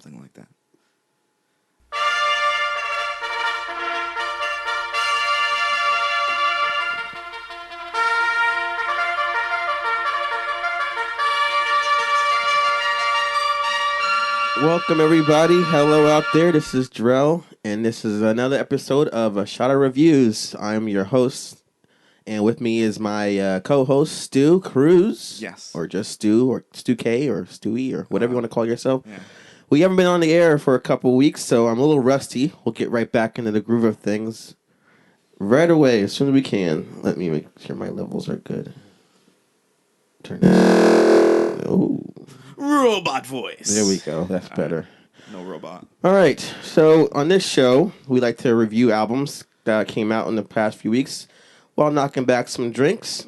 something like that. Welcome, everybody. Hello out there. This is Jarrell, and this is another episode of A Shot of Reviews. I'm your host, and with me is my co-host, Stu Cruz. Yes. Or just Stu, or Stu K, or Stewie, or whatever you want to call yourself. Yeah. We haven't been on the air for a couple weeks, so I'm a little rusty. We'll get right back into the groove of things right away, as soon as we can. Let me make sure my levels are good. Turn this. Oh. Robot voice. There we go. That's better. No robot. All right. So on this show, we like to review albums that came out in the past few weeks while knocking back some drinks.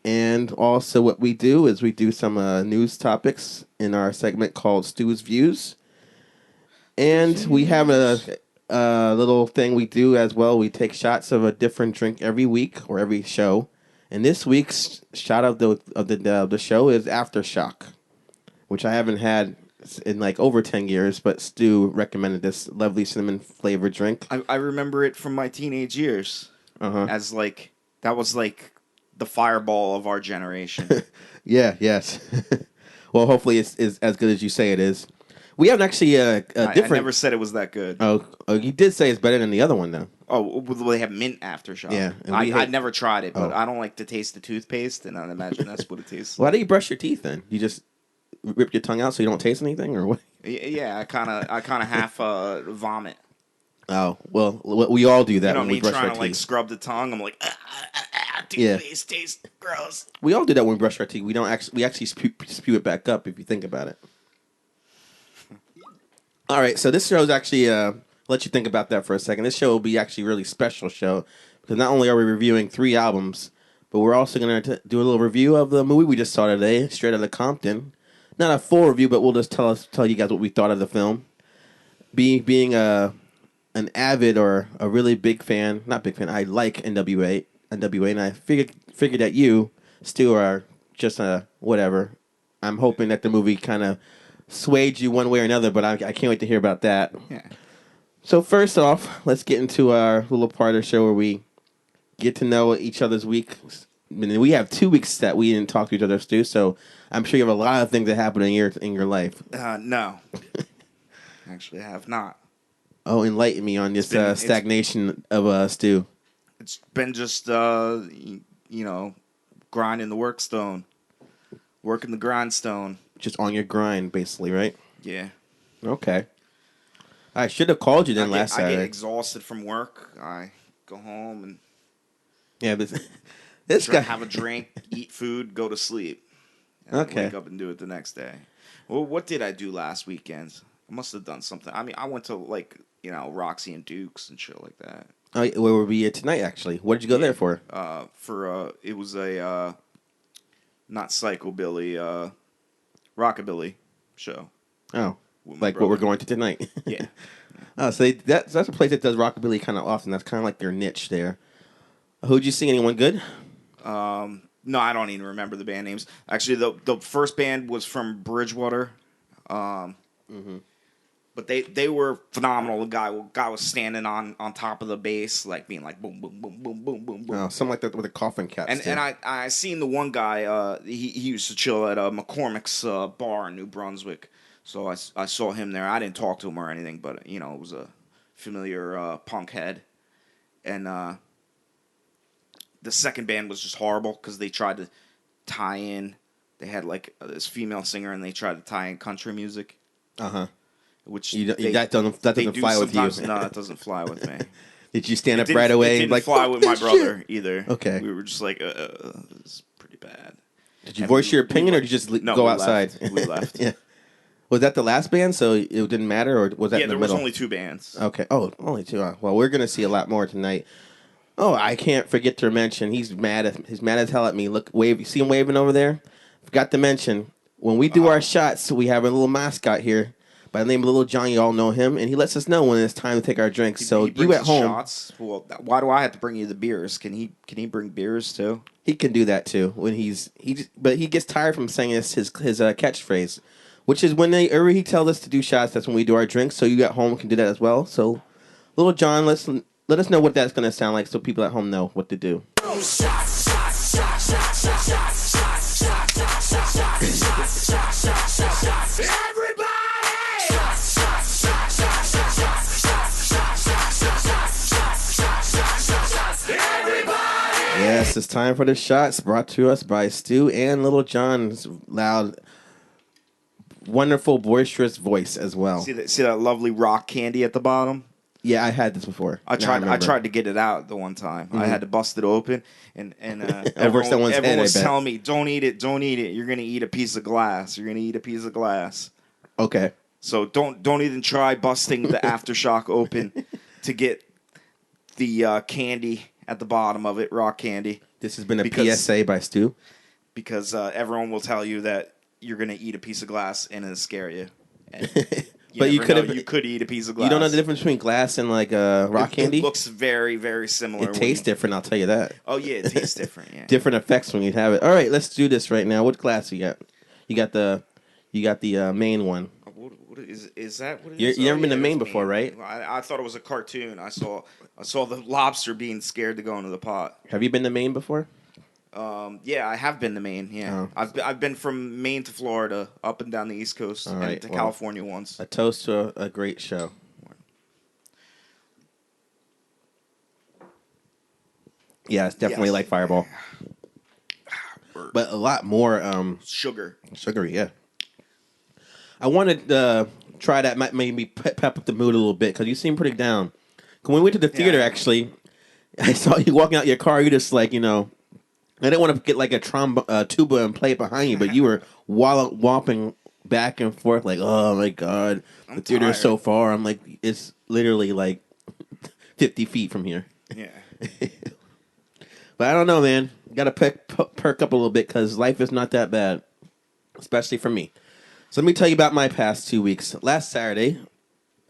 And also what we do is we do some news topics in our segment called Stu's Views. And we have a little thing we do as well. We take shots of a different drink every week or every show. And this week's shot of the show is Aftershock, which I haven't had in like over 10 years, but Stu recommended this lovely cinnamon flavored drink. I remember it from my teenage years as like, that was like the fireball of our generation. Yeah, yes. Well, hopefully it's as good as you say it is. We have actually a different... I never said it was that good. Oh, you did say it's better than the other one, though. Oh, well, they have mint Aftershock. Yeah. I never tried it, but I don't like to taste the toothpaste, and I imagine that's what it tastes Well, like. how do you brush your teeth then? You just rip your tongue out so you don't taste anything, or what? Yeah, I kind of half vomit. Oh, well, we all do that You know, when we brush our trying teeth. to like scrub the tongue. I'm like, toothpaste tastes gross. We all do that when we brush our teeth. We actually spew it back up if you think about it. All right, so this show is actually let you think about that for a second. This show will be actually a really special show because not only are we reviewing 3 albums, but we're also going to do a little review of the movie we just saw today, Straight Outta Compton. Not a full review, but we'll just tell you guys what we thought of the film. Being an avid or a really big fan, not big fan, I like NWA, and I figured that you, Stu, are just whatever. I'm hoping that the movie kind of swayed you one way or another, but I can't wait to hear about that. Yeah. So first off, let's get into our little part of the show where we get to know each other's weeks. I mean, we have 2 weeks that we didn't talk to each other, Stu, so I'm sure you have a lot of things that happen in your life. No. Actually, I have not. Oh, enlighten me on this stagnation of Stu. It's been just, grinding the working the grindstone. Just on your grind, basically, right? Yeah. Okay. I should have called you then last I get Saturday. exhausted from work. I go home and this guy have a drink, eat food, go to sleep. And Okay. wake up and do it the next day. Well, what did I do last weekend? I must have done something. I mean, I went to Roxy and Duke's and shit like that. Where were we at tonight? Actually, what did you go there for? It was a not psychobilly, rockabilly show. Oh, like what we're going to tonight. Yeah. Oh, so that's a place that does rockabilly kind of often. That's kind of like their niche there. Who'd you see? Anyone good? No, I don't even remember the band names. Actually, the first band was from Bridgewater. But they were phenomenal. The guy was standing on top of the bass, like being like boom, boom, boom, boom, boom, boom, boom. Oh, something like that with a coffin cap. And I seen the one guy. He used to chill at McCormick's bar in New Brunswick. So I saw him there. I didn't talk to him or anything, but it was a familiar punk head. And the second band was just horrible because they tried to tie in. They had like this female singer, and they tried to tie in country music. Which that doesn't fly with you. No, it doesn't fly with me. Did you stand up right away? It didn't fly with my brother either. Okay. We were just like, this is pretty bad. Did you voice your opinion, or did you just go outside? We left. Yeah. Was that the last band, so it didn't matter, or was that in the middle? Yeah, there was only 2 bands. Okay. Oh, only 2. Well, we're going to see a lot more tonight. Oh, I can't forget to mention, he's mad as hell at me. Look, you see him waving over there? Forgot to mention, when we do our shots, we have a little mascot here by the name of Little John. You all know him, and he lets us know when it's time to take our drinks. So you at home, shots? Well, why do I have to bring you the beers? Can he bring beers too? He can do that too when but he gets tired from saying his catchphrase. which is whenever he tells us to do shots, that's when we do our drinks. So you at home can do that as well. So, Little John, let us know what that's going to sound like so people at home know what to do. Yes, it's time for the shots brought to us by Stu and Little John's loud, wonderful, boisterous voice as well. See that lovely rock candy at the bottom? Yeah, I had this before. I tried to get it out the one time. I had to bust it open, and everyone was telling me, "Don't eat it, don't eat it. You're gonna eat a piece of glass. You're gonna eat a piece of glass." Okay. So don't even try busting the aftershock open to get the candy at the bottom of it, rock candy. This has been a PSA by Stu. Because everyone will tell you that you're going to eat a piece of glass and it'll scare you. And but you could eat a piece of glass. You don't know the difference between glass and like rock candy? It looks very, very similar. It tastes different, I'll tell you that. Oh, yeah, it tastes different, yeah. Different effects when you have it. All right, let's do this right now. What glass you got? You got the main one. Is that what it is? You've never been to Maine before, right? I thought it was a cartoon. I saw the lobster being scared to go into the pot. Have you been to Maine before? Yeah, I have been to Maine. Yeah, oh. I've been from Maine to Florida, up and down the East Coast, and to California once. A toast to a great show. Yeah, it's definitely like Fireball, but a lot more sugary. Yeah. I wanted to try that. Might maybe pep up the mood a little bit because you seem pretty down. When we went to the theater, actually, I saw you walking out your car. You just like, I didn't want to get like a tuba and play it behind you, but you were whopping back and forth like, oh my god, the theater is so far. I'm like, it's literally like 50 feet from here. Yeah. But I don't know, man. Got to perk up a little bit because life is not that bad, especially for me. So let me tell you about my past 2 weeks. Last Saturday,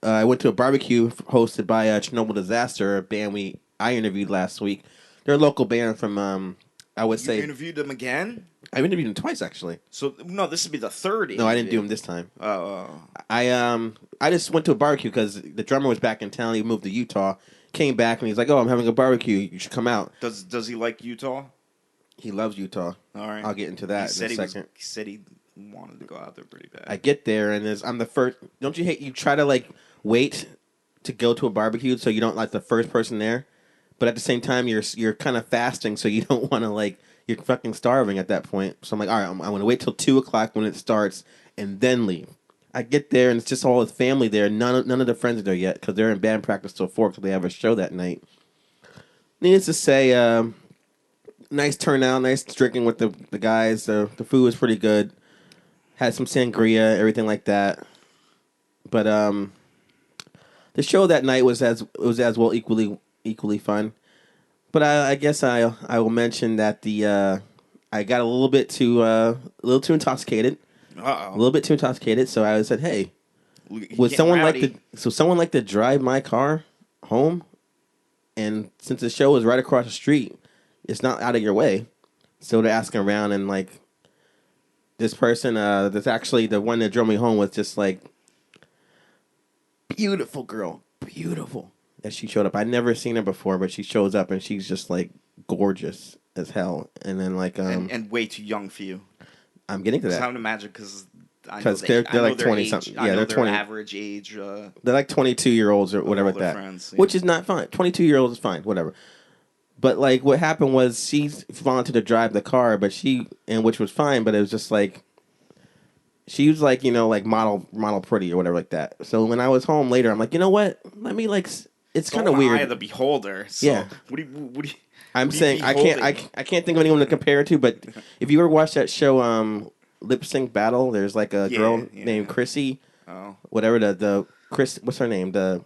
I went to a barbecue hosted by Chernobyl Disaster, a band I interviewed last week. They're a local band from, I would say... You interviewed them again? I've interviewed them twice, actually. So, no, this would be the third interview. No, I didn't do them this time. Oh. I just went to a barbecue because the drummer was back in town. He moved to Utah, came back, and he's like, oh, I'm having a barbecue. You should come out. Does he like Utah? He loves Utah. All right. I'll get into that in a second. He said he wanted to go out there pretty bad. I get there, and I'm the first... Don't you hate... You try to, like, wait to go to a barbecue so you don't like the first person there, but at the same time, you're kind of fasting, so you don't want to, like... You're fucking starving at that point. So I'm like, all right, I'm going to wait till 2 o'clock when it starts and then leave. I get there, and it's just all his family there. None of the friends are there yet because they're in band practice till 4 because they have a show that night. Needless to say, nice turnout, nice drinking with the guys. The food was pretty good. Had some sangria, everything like that. But the show that night was as well equally fun. But I guess I will mention that I got a little too intoxicated. Uh-oh. A little bit too intoxicated. So I said, "Hey, would someone like to drive my car home?" And since the show was right across the street, it's not out of your way. So they're asking around, and like this person, that's actually the one that drove me home was just like beautiful girl, beautiful. That she showed up. I'd never seen her before, but she shows up and she's just like gorgeous as hell. And then like and way too young for you. I'm getting to that. I would imagine because they're like 20 something. Yeah, they're 20. Average age. They're like 22-year-olds or whatever like that. Friends, yeah. Which is not fine. 22-year-olds is fine, whatever. But like what happened was she volunteered to drive the car, but which was fine, but it was just like she was like, like model pretty or whatever like that. So when I was home later, I'm like, you know what? Let me like. It's kind of weird. Eye of the beholder. So yeah. What do you? I'm saying I can't think of anyone to compare it to. But if you ever watched that show, Lip Sync Battle, there's like a girl named Chrissy. Oh. Whatever the Chris. What's her name? The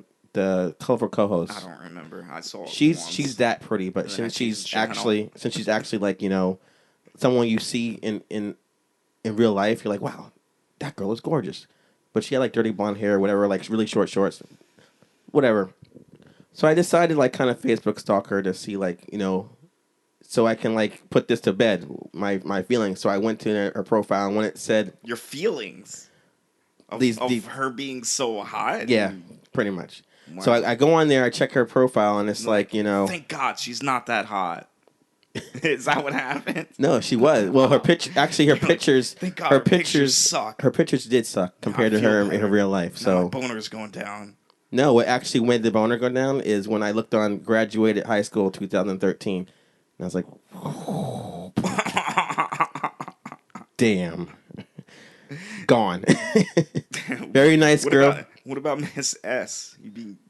colorful co-host. I don't remember. I saw. She's that pretty, but since she's actually like someone you see in real life, you're like, wow, that girl is gorgeous. But she had like dirty blonde hair, or whatever, like really short shorts, whatever. So I decided, like, kind of Facebook stalk her to see, like, so I can, like, put this to bed, my feelings. So I went to her profile, and when it said... Your feelings? of her being so hot. Yeah, pretty much. Wow. So I go on there, I check her profile, and it's like, thank God she's not that hot. Is that what happened? No, she was. Well, her pictures, Thank God her pictures suck. Her pictures did suck compared to her in her real life. So my boner's going down. No, what actually made the boner go down is when I looked on graduated high school 2013, and I was like, damn, gone. Very nice girl. What about Miss S?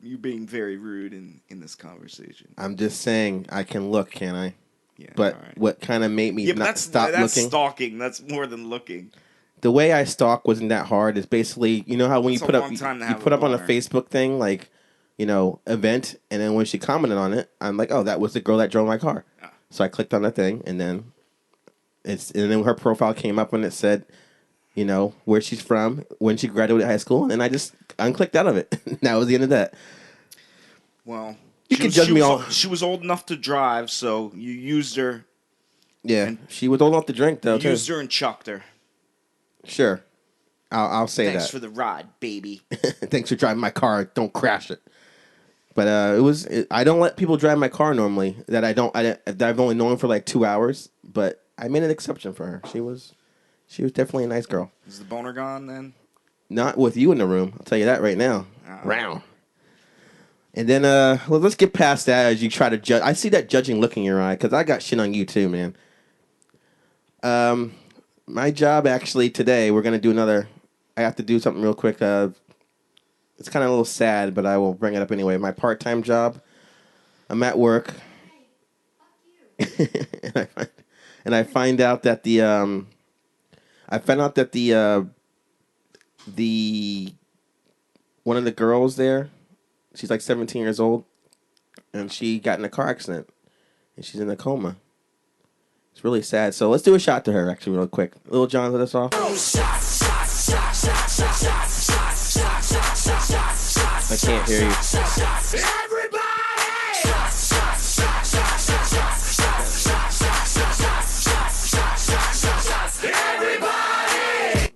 You being very rude in this conversation. I'm just saying I can look, can I? Yeah. But right. what kind of made me not stop looking? That's stalking. That's more than looking. The way I stalk wasn't that hard. It's basically, you know how when you put up on a Facebook thing, like, event, and then when she commented on it, I'm like, oh, that was the girl that drove my car. So I clicked on the thing, and then her profile came up and it said, where she's from, when she graduated high school, and I just unclicked out of it. That was the end of that. Well, you can judge me all. She was old enough to drive, so you used her. Yeah, she was old enough to drink, though. You used her and chucked her. Sure, I'll say that. Thanks for the ride, baby. Thanks for driving my car. Don't crash it. But I don't let people drive my car normally. That I've only known for like 2 hours. But I made an exception for her. She was definitely a nice girl. Is the boner gone then? Not with you in the room. I'll tell you that right now. Round. And then let's get past that as you try to judge. I see that judging look in your eye because I got shit on you too, man. My job actually today, we're gonna do another. I have to do something real quick. It's kind of a little sad, but I will bring it up anyway. My part-time job. I'm at work. Hey, fuck you. and I find out that the one of the girls there, she's like 17 years old, and she got in a car accident, and she's in a coma. It's really sad. So let's do a shot to her, actually, real quick. Little John, let us off. I can't hear you. Everybody!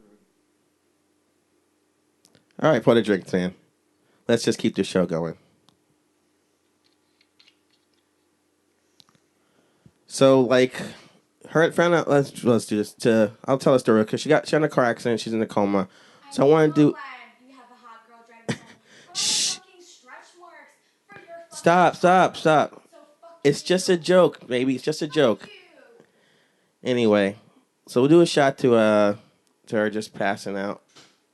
All right, pour a drink, Sam. Let's just keep this show going. So, like, her found out. Let's do this. I'll tell a story because she got in a car accident. She's in a coma. So I want to do. Shh. Stop. It's just a joke, baby. It's just a joke. Anyway, so we'll do a shot to her just passing out,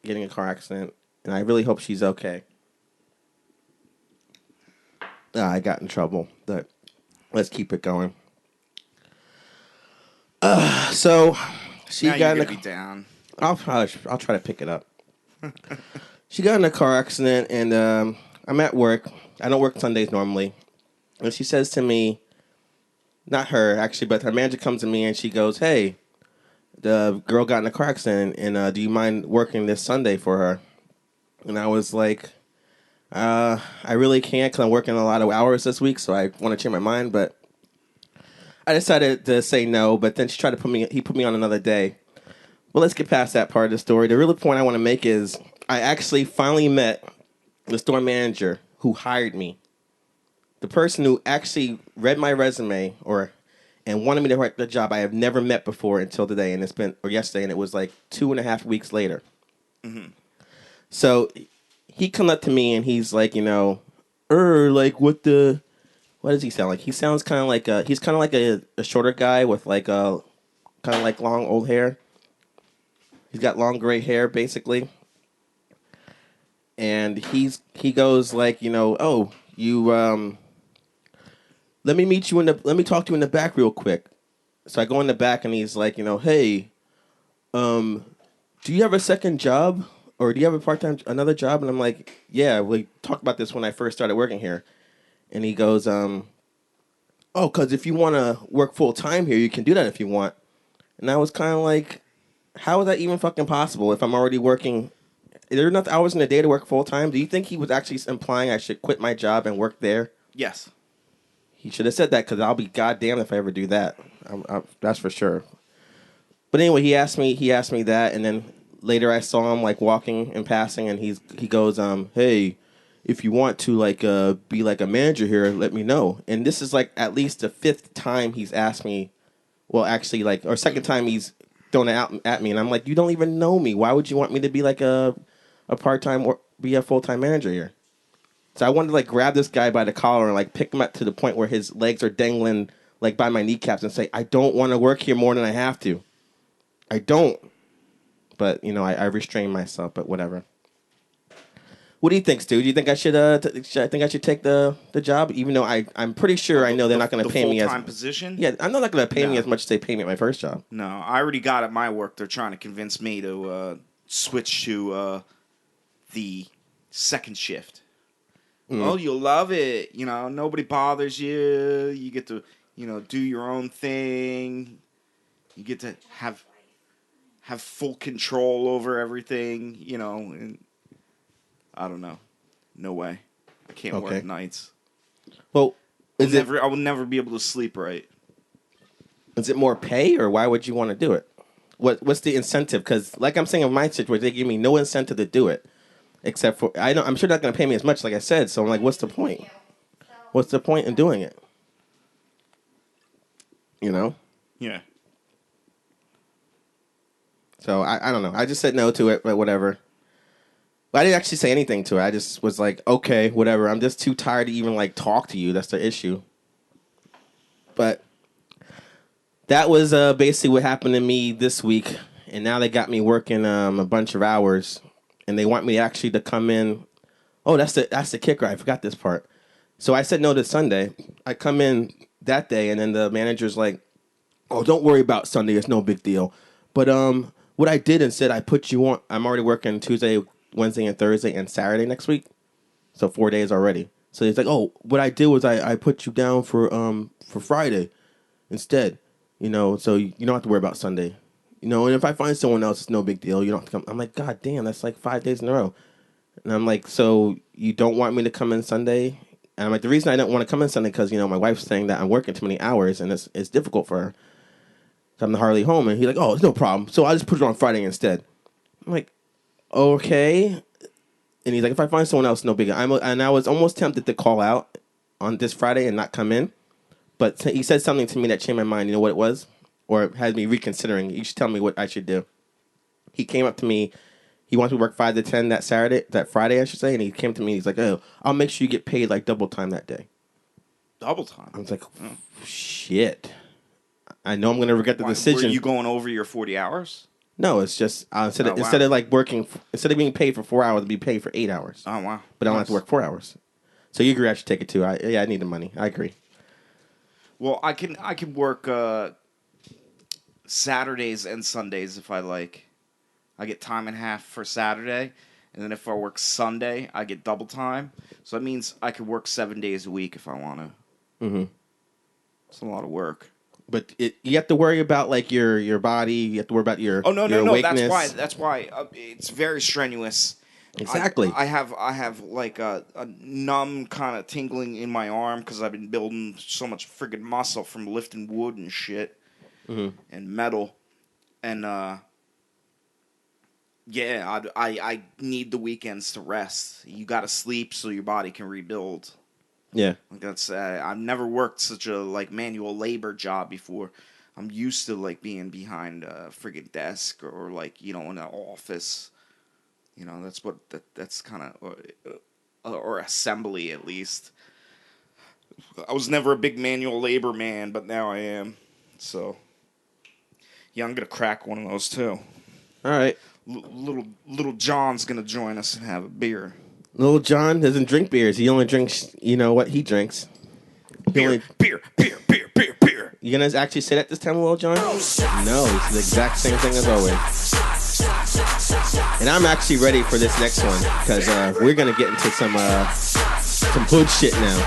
getting a car accident, and I really hope she's okay. I got in trouble, but let's keep it going. So she now got you're in gonna be down. I'll try to pick it up. She got in a car accident, and I'm at work. I don't work Sundays normally, and she says to me, not her actually, but her manager comes to me and she goes, "Hey, the girl got in a car accident, and do you mind working this Sunday for her?" And I was like, I really can't because I'm working a lot of hours this week, so I want to change my mind, but I decided to say no, but then he put me on another day. Well, let's get past that part of the story. The real point I want to make is I actually finally met the store manager who hired me. The person who actually read my resume and wanted me to write the job I have never met before until today, and yesterday, and it was like 2.5 weeks later. Mm-hmm. So he come up to me and he's like, like what does he sound like? He sounds kind of like he's kind of like a shorter guy with like a kind of like long old hair. He's got long gray hair basically, and he goes like, oh, you let me talk to you in the back real quick. So I go in the back and he's like, hey, do you have a second job or do you have another job? And I'm like, yeah, we talked about this when I first started working here. And he goes, oh, because if you want to work full time here, you can do that if you want. And I was kind of like, how is that even fucking possible if I'm already working? Are there enough hours in a day to work full time? Do you think he was actually implying I should quit my job and work there? Yes. He should have said that because I'll be goddamn if I ever do that. That's for sure. But anyway, he asked me that, and then later I saw him like walking and passing, and he goes, hey, if you want to like be like a manager here, let me know. And this is like at least the fifth time he's asked me. Well, actually, like, or second time he's thrown it out at me, and I'm like, you don't even know me. Why would you want me to be like a part time or be a full time manager here? So I wanted to like grab this guy by the collar and like pick him up to the point where his legs are dangling like by my kneecaps and say, I don't want to work here more than I have to. I don't. But you know, I restrain myself. But whatever. What do you think, Stu? Do you think I should? I think I should take the job, even though I'm pretty sure I know they're not going to pay me as full-time position. Yeah, I'm not going to pay me No. as much as they pay me at my first job. No, I already got at my work. They're trying to convince me to switch to the second shift. Oh, you'll love it. You know, nobody bothers you. You get to, do your own thing. You get to have full control over everything. And I don't know. No way. I can't work nights. Well, I will never be able to sleep right. Is it more pay, or why would you want to do it? What's the incentive? Because, like I'm saying, in my situation, they give me no incentive to do it, except for I'm sure they're not going to pay me as much, like I said. So I'm like, what's the point? What's the point in doing it? You know? Yeah. So I don't know. I just said no to it, but whatever. But I didn't actually say anything to it. I just was like, okay, whatever. I'm just too tired to even like talk to you. That's the issue. But that was basically what happened to me this week. And now they got me working a bunch of hours, and they want me actually to come in. Oh, that's the kicker. I forgot this part. So I said no to Sunday. I come in that day, and then the manager's like, "Oh, don't worry about Sunday. It's no big deal." But what I did instead, I put you on. I'm already working Tuesday, Wednesday, and Thursday, and Saturday next week. So 4 days already. So he's like, "Oh, what I did was I put you down for Friday instead. So you don't have to worry about Sunday. And if I find someone else, it's no big deal. You don't have to come." I'm like, God damn, that's like 5 days in a row. And I'm like, so you don't want me to come in Sunday? And I'm like, the reason I don't want to come in Sunday because my wife's saying that I'm working too many hours and it's difficult for her. So I'm hardly home, and he's like, "Oh, it's no problem. So I'll just put it on Friday instead." I'm like, okay. And he's like, "If I find someone else, no big deal." And I was almost tempted to call out on this Friday and not come in. But he said something to me that changed my mind. You know what it was? Or it had me reconsidering. You should tell me what I should do. He came up to me. He wants me to work 5 to 10 that Friday, I should say. And he came to me. He's like, "Oh, I'll make sure you get paid like double time that day." Double time? I was like, shit. I know I'm going to regret the decision. Were you going over your 40 hours? No, it's just instead of like working, instead of being paid for 4 hours, be paid for 8 hours. Oh, wow. But I don't have to work 4 hours. So you agree I should take it too? I need the money. I agree. Well, I can work Saturdays and Sundays if I like. I get time and a half for Saturday, and then if I work Sunday, I get double time. So that means I could work 7 days a week if I want to. Mm-hmm. It's a lot of work. But you have to worry about like your body. You have to worry about your awakeness. That's why it's very strenuous. Exactly. I have like a numb kind of tingling in my arm because I've been building so much friggin' muscle from lifting wood and shit and metal, and I need the weekends to rest. You got to sleep so your body can rebuild. Yeah, like that's I've never worked such a like manual labor job before. I'm used to like being behind a friggin' desk or like in an office. That's kind of or assembly at least. I was never a big manual labor man, but now I am. So yeah, I'm gonna crack one of those too. All right. Little John's gonna join us and have a beer. Little John doesn't drink beers. He only drinks, what he drinks. Beer. You gonna actually say that this time, Little John? No, it's the exact same thing as always. And I'm actually ready for this next one because we're gonna get into some good shit now.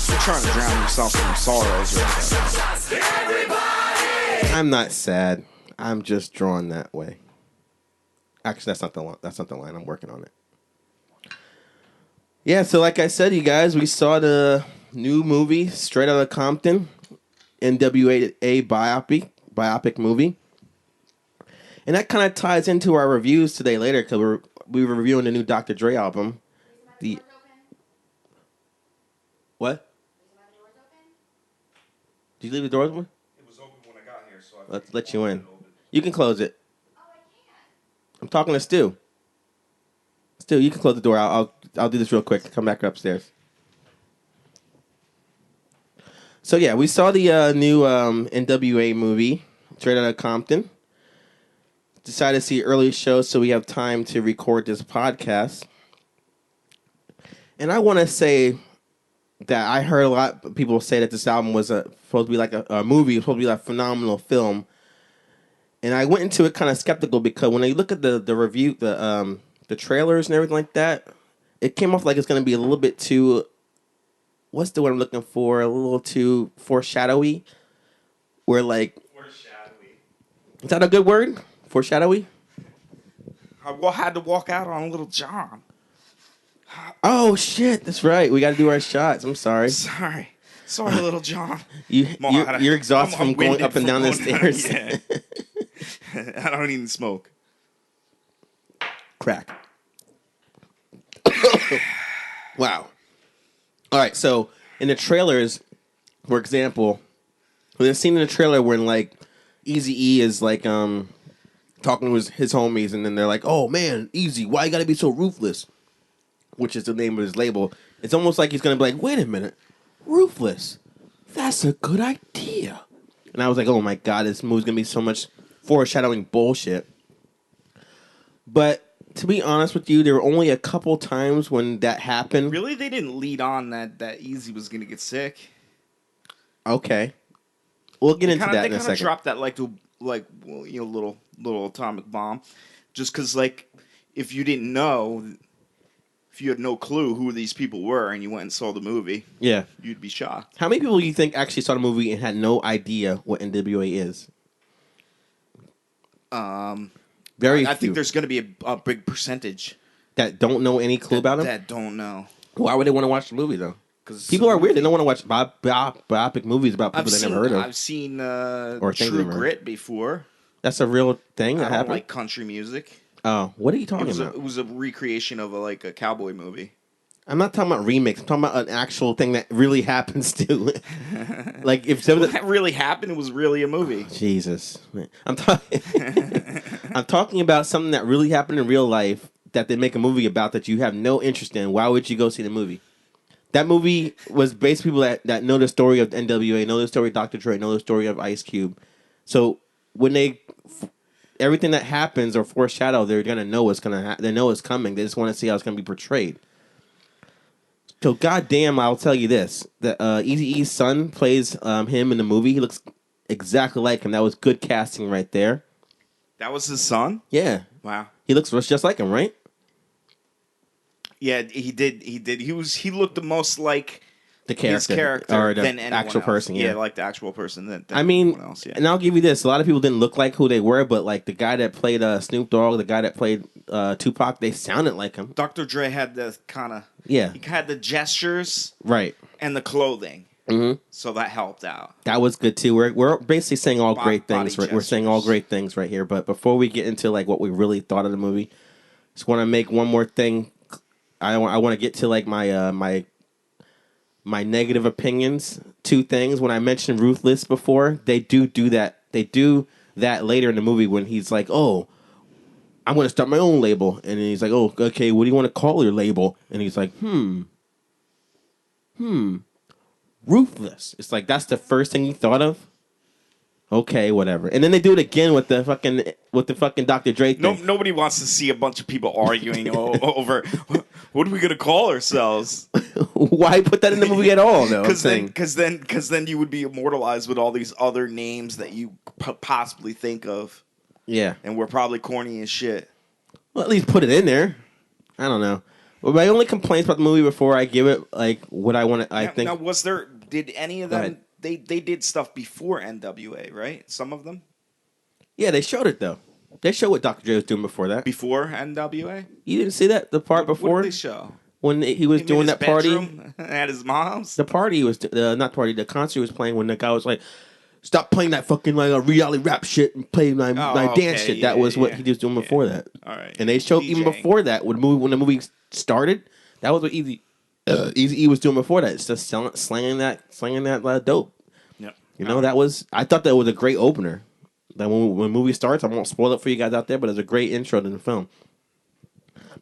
You're trying to drown yourself in your sorrows right now. Everybody! I'm not sad. I'm just drawn that way. Actually, that's not the line. That's not the line. I'm working on it. Yeah, so like I said, you guys, we saw the new movie, Straight Outta Compton, NWA biopic movie. And that kind of ties into our reviews today later because we were reviewing the new Dr. Dre album. The what? Did you leave the doors open? It was open when I got here, so Let's let you in. You can close it. I'm talking to Stu. Stu, you can close the door. I'll do this real quick. Come back upstairs. So yeah, we saw the new NWA movie, Straight Outta Compton. Decided to see early show so we have time to record this podcast. And I want to say that I heard a lot of people say that this album was supposed to be like a movie, supposed to be like a phenomenal film. And I went into it kind of skeptical because when I look at the review, the trailers and everything like that, it came off like it's going to be a little bit too, what's the word I'm looking for? A little too foreshadowy. Where like, foreshadowy. Is that a good word? Foreshadowy? I had to walk out on Little John. Oh shit, that's right. We got to do our shots. I'm sorry. Sorry, Little John. You're exhausted from going up and down the stairs. Yeah. I don't even smoke. Crack. Wow. All right, so in the trailers, for example, there's a scene in the trailer when like Eazy-E is like talking to his homies, and then they're like, "Oh man, Easy, why you gotta be so ruthless?" Which is the name of his label. It's almost like he's gonna be like, "Wait a minute, ruthless? That's a good idea." And I was like, "Oh my god, this movie's gonna be so much foreshadowing bullshit." But to be honest with you, there were only a couple times when that happened. Really, they didn't lead on that Easy was gonna get sick. Okay, we'll get into that in a second. They kind of dropped that little atomic bomb, just because like if you didn't know, if you had no clue who these people were and you went and saw the movie, yeah, you'd be shocked. How many people do you think actually saw the movie and had no idea what NWA is? Very few. I think there's going to be a big percentage that don't know any clue about him. That don't know. Why would they want to watch the movie though? Because people are weird. They don't want to watch biopic movies about people they never heard of. I've seen True Grit before. That's a real thing that happened. I don't like country music. Oh, what are you talking about? It was a recreation of a cowboy movie. I'm not talking about remakes. I'm talking about an actual thing that really happens to. Like if that really happened, it was really a movie. Jesus, man. I'm talking about something that really happened in real life that they make a movie about that you have no interest in. Why would you go see the movie? That movie was based people that know the story of NWA, know the story of Dr. Dre, know the story of Ice Cube. So when everything that happens or foreshadow, they're gonna know what's gonna they know it's coming. They just want to see how it's gonna be portrayed. So goddamn, I'll tell you this: that Eazy-E's son plays him in the movie. He looks exactly like him. That was good casting right there. That was his son? Yeah. Wow. He looks just like him, right? Yeah, he did. He looked the most like the character, his character or the than actual else. person. Yeah, like the actual person. Than I mean, anyone else, yeah. And I'll give you this: a lot of people didn't look like who they were, but like the guy that played Snoop Dogg, the guy that played Tupac, they sounded like him. Dr. Dre had the kind of he had the gestures, right, and the clothing. Mm-hmm. So that helped out. That was good too. We're basically saying all great things. We're saying all great things right here. But before we get into like what we really thought of the movie, just want to make one more thing. I want to get to like my my negative opinions. Two things. When I mentioned Ruthless before, they do that. They do that later in the movie when he's like, "Oh, I'm going to start my own label," and he's like, "Oh, okay. What do you want to call your label?" And he's like, Ruthless. It's like that's the first thing you thought of. Okay, whatever. And then they do it again with the fucking Dr. Dre thing. Nobody wants to see a bunch of people arguing over what are we gonna call ourselves. Why put that in the movie at all, though? Because then you would be immortalized with all these other names that you possibly think of. Yeah, and we're probably corny as shit. Well, at least put it in there. I don't know. Well, my only complaints about the movie before I give it like what I want to. I think. Now, did any of them? They did stuff before NWA, right? Some of them. Yeah, they showed it though. They showed what Dr. Dre was doing before that. Before NWA. You didn't see that part before. What did they show? When he was doing that party at his mom's. The party was not party. The concert was playing when the guy was like, stop playing that fucking like a reality rap shit and play my Oh, dance okay, shit. That was what he was doing before that. All right. And they showed even DJing. before that when the movie started. That was what Easy E was doing before that. It's just slanging that dope. Yep. You know, All right. that was I thought that was a great opener. That when the movie starts, I won't spoil it for you guys out there, but it's a great intro to the film.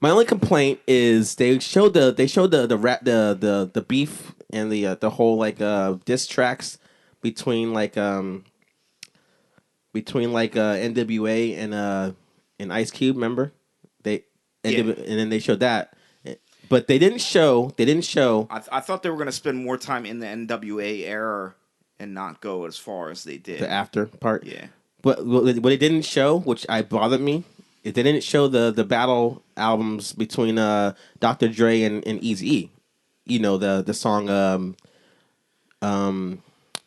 My only complaint is they showed the rap the beef and the whole like diss tracks between NWA and Ice Cube. Remember they Yeah. and then they showed that, but they didn't show I thought they were going to spend more time in the NWA era and not go as far as they did. the after part. Yeah. But what they didn't show, which bothered me, is they didn't show the battle albums between Dr. Dre and Eazy-E. You know the song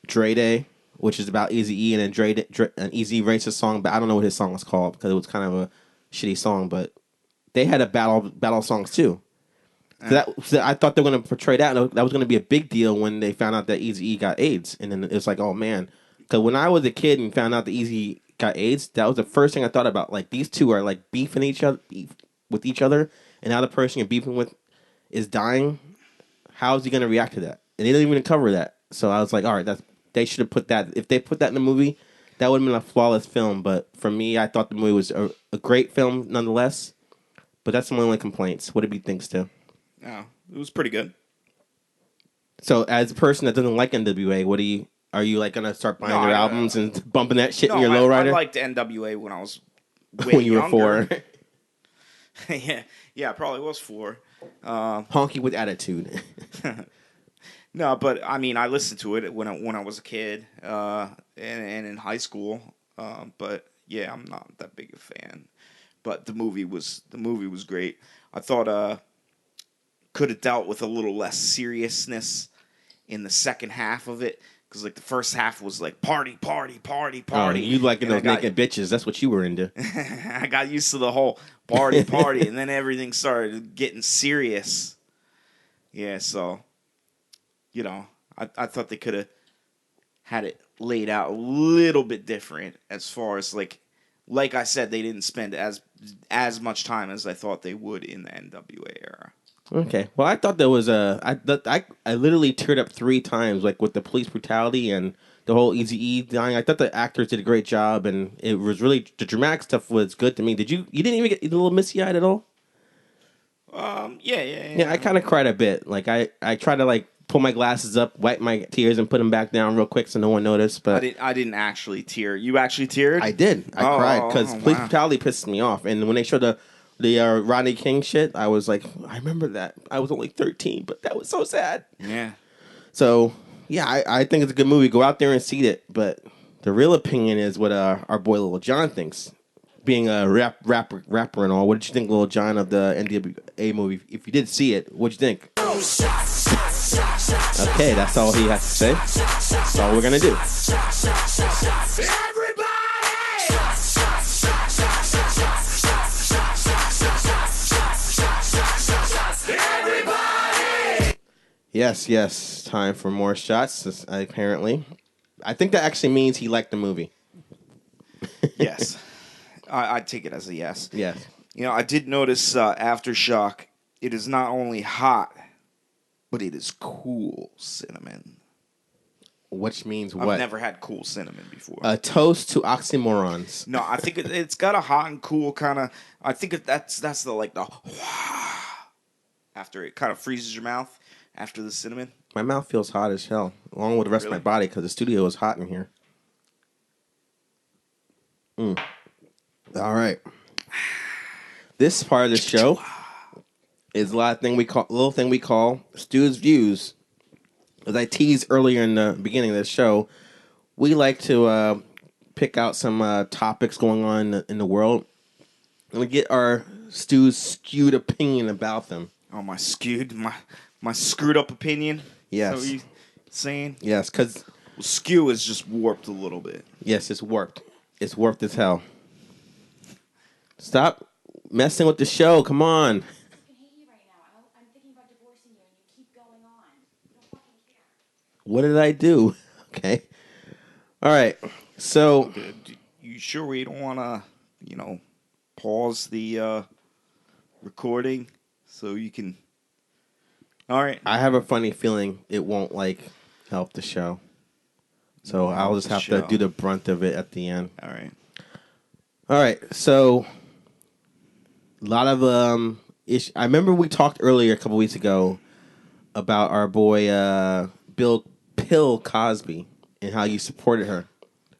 Dre Day, which is about Eazy-E, and then Dre and Eazy writes a song, but I don't know what his song was called because it was kind of a shitty song. But they had a battle songs too. So I thought they were going to portray that. That was going to be a big deal when they found out that Eazy-E got AIDS, and then it's like, oh man. Because when I was a kid and found out that Eazy got AIDS, that was the first thing I thought about. Like these two are like beef with each other, and now the person you're beefing with is dying. How is he going to react to that? And they didn't even cover that. So I was like, all right, they should have put that. If they put that in the movie, that would have been a flawless film. But for me, I thought the movie was a great film nonetheless. But that's my only complaints. What do you think, Stu? Oh, it was pretty good. So as a person that doesn't like NWA, are you like gonna start buying their albums and bumping that shit in your lowrider? I liked NWA when I was way when you younger. were 4. yeah, I probably was 4. Honky with attitude. No, but I mean, I listened to it when I was a kid and in high school. But yeah, I'm not that big a fan. But the movie was great. I thought could have dealt with a little less seriousness in the second half of it. Because like the first half was like party. Oh, you liking those naked bitches? That's what you were into. I got used to the whole party, and then everything started getting serious. Yeah, so I thought they could have had it laid out a little bit different as far as like I said, they didn't spend as much time as I thought they would in the NWA era. Okay. Well, I thought there was I literally teared up 3 times, like with the police brutality and the whole Eazy-E dying. I thought the actors did a great job, and it was really the dramatic stuff was good to me. You didn't even get a little misty eyed at all? Yeah. Yeah, I kind of cried a bit. Like I tried to like pull my glasses up, wipe my tears, and put them back down real quick so no one noticed. But I didn't actually tear. You actually teared? I did. I cried because police brutality pissed me off, and when they showed the Rodney King shit, I was like, I remember that. I was only 13, but that was so sad. Yeah. So, yeah, I think it's a good movie. Go out there and see it. But the real opinion is what our boy Lil Jon thinks. Being a rapper and all, what did you think, Lil Jon, of the NWA movie? If you did see it, what'd you think? Okay, that's all he has to say. That's all we're going to do. Yes. Time for more shots, apparently. I think that actually means he liked the movie. Yes. I'd take it as a yes. Yes. I did notice Aftershock, it is not only hot, but it is cool cinnamon. Which means what? I've never had cool cinnamon before. A toast to oxymorons. No, I think it's got a hot and cool kind of... I think that's the like the... After it kind of freezes your mouth after the cinnamon. My mouth feels hot as hell, along with the rest of my body, because the studio is hot in here. All right. This part of the show is a little thing we call Stu's Views. As I teased earlier in the beginning of the show, we like to pick out some topics going on in the world, and we get our Stu's skewed opinion about them. Oh, my screwed up opinion? Yes. Is that what you saying? Yes, because... Well, skew is just warped a little bit. Yes, it's warped. It's warped as hell. Stop messing with the show. Come on. I hate you right now. I'm thinking about divorcing you, and you keep going on. I don't fucking care. What did I do? Okay. All right. So You sure we don't want to, pause the recording so you can? All right. I have a funny feeling it won't help the show. So Won't I'll help just the have to show. do the brunt of it at the end. All right. All right. So a lot of I remember we talked earlier a couple weeks ago about our boy Bill Pill Cosby and how you supported her.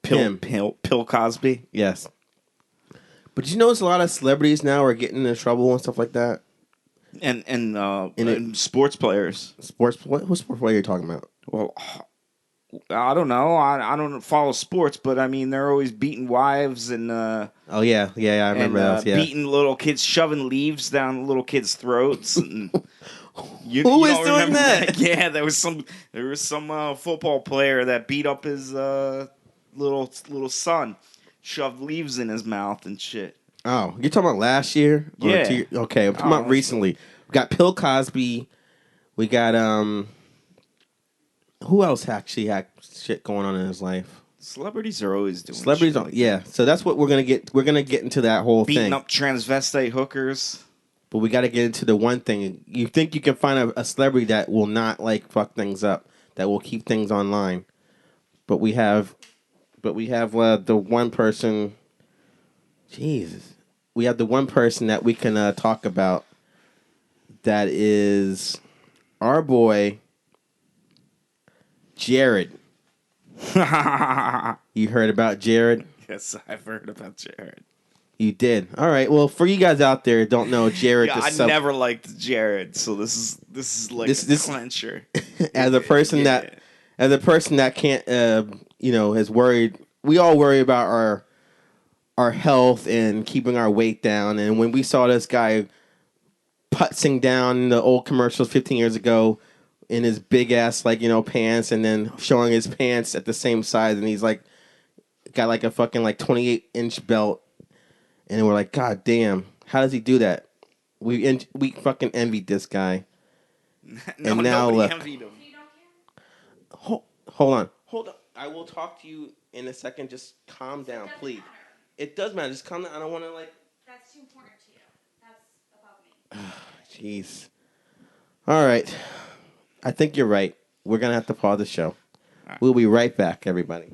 Him. Pill Cosby. Yes. But you notice a lot of celebrities now are getting into trouble and stuff like that. And sports players. Sports. What sports player are you talking about? Well, I don't know. I don't follow sports, but I mean they're always beating wives and Oh yeah. I remember those. Yeah. beating little kids, shoving leaves down little kids' throats. And Who you is don't doing remember that? Yeah, there was some football player that beat up his little son, shoved leaves in his mouth and shit. Oh, you're talking about last year? Or Yeah. 2 years? Okay, I'm talking about Oh, recently. We got Bill Cosby. We got who else actually had shit going on in his life? celebrities are always doing Celebrities, shit like yeah. that. So that's what we're gonna get. We're gonna get into that whole Beating thing. up transvestite hookers. But we got to get into the one thing. You think you can find a celebrity that will not fuck things up, that will keep things online. But we have the one person. Jesus, we have the one person that we can talk about. That is our boy, Jared. You heard about Jared? Yes, I've heard about Jared. You did. All right. Well, for you guys out there who don't know, Jared. Yeah, I never liked Jared, so this is like this clincher. as a person Yeah. that can't is worried. We all worry about our health and keeping our weight down. And when we saw this guy putzing down the old commercials 15 years ago in his big ass pants, and then showing his pants at the same size, and he's got a fucking 28-inch belt, and we're like, God damn, how does he do that? We fucking envied this guy. No, And now nobody look. envied him. You don't care? Hold on. Hold on. I will talk to you in a second. Just calm down, Doesn't please. matter. It does matter. Just calm down. I don't want to That's too important to you. That's above me. Jeez. All right. I think you're right. We're gonna have to pause the show. right. We'll be right back, everybody.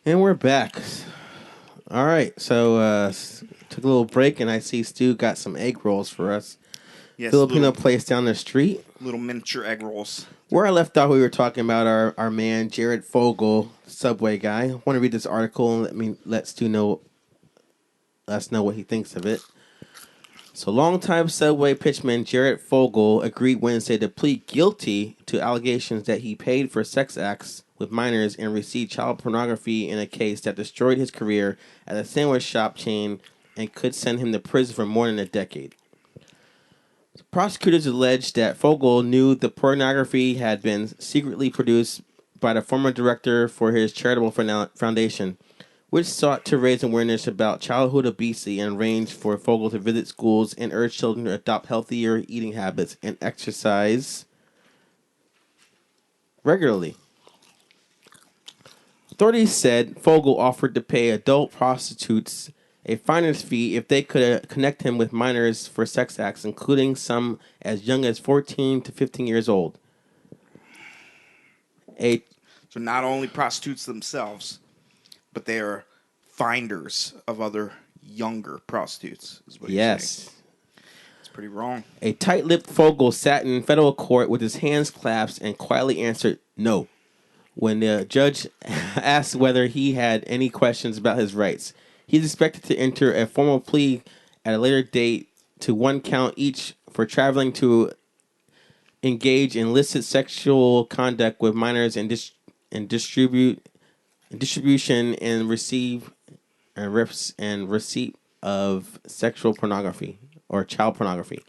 And we're back. All right. So took a little break, and I see Stu got some egg rolls for us. Yes, Filipino place down the street. little miniature egg rolls. Where I left off, we were talking about our man Jared Fogle, Subway guy. I want to read this article and let Stu know. Let us know what he thinks of it. So, longtime Subway pitchman Jared Fogle agreed Wednesday to plead guilty to allegations that he paid for sex acts with minors and received child pornography in a case that destroyed his career at a sandwich shop chain and could send him to prison for more than a decade. Prosecutors alleged that Fogle knew the pornography had been secretly produced by the former director for his charitable foundation, which sought to raise awareness about childhood obesity and arranged for Fogle to visit schools and urge children to adopt healthier eating habits and exercise regularly. Authorities said Fogle offered to pay adult prostitutes a finder's fee if they could connect him with minors for sex acts, including some as young as 14 to 15 years old. So not only prostitutes themselves, but they are finders of other younger prostitutes. Is what he's saying. Yes. It's pretty wrong. A tight-lipped Fogle sat in federal court with his hands clasped and quietly answered no when the judge asked whether he had any questions about his rights. He's expected to enter a formal plea at a later date to one count each for traveling to engage in illicit sexual conduct with minors and distribution and receipt of sexual pornography or child pornography.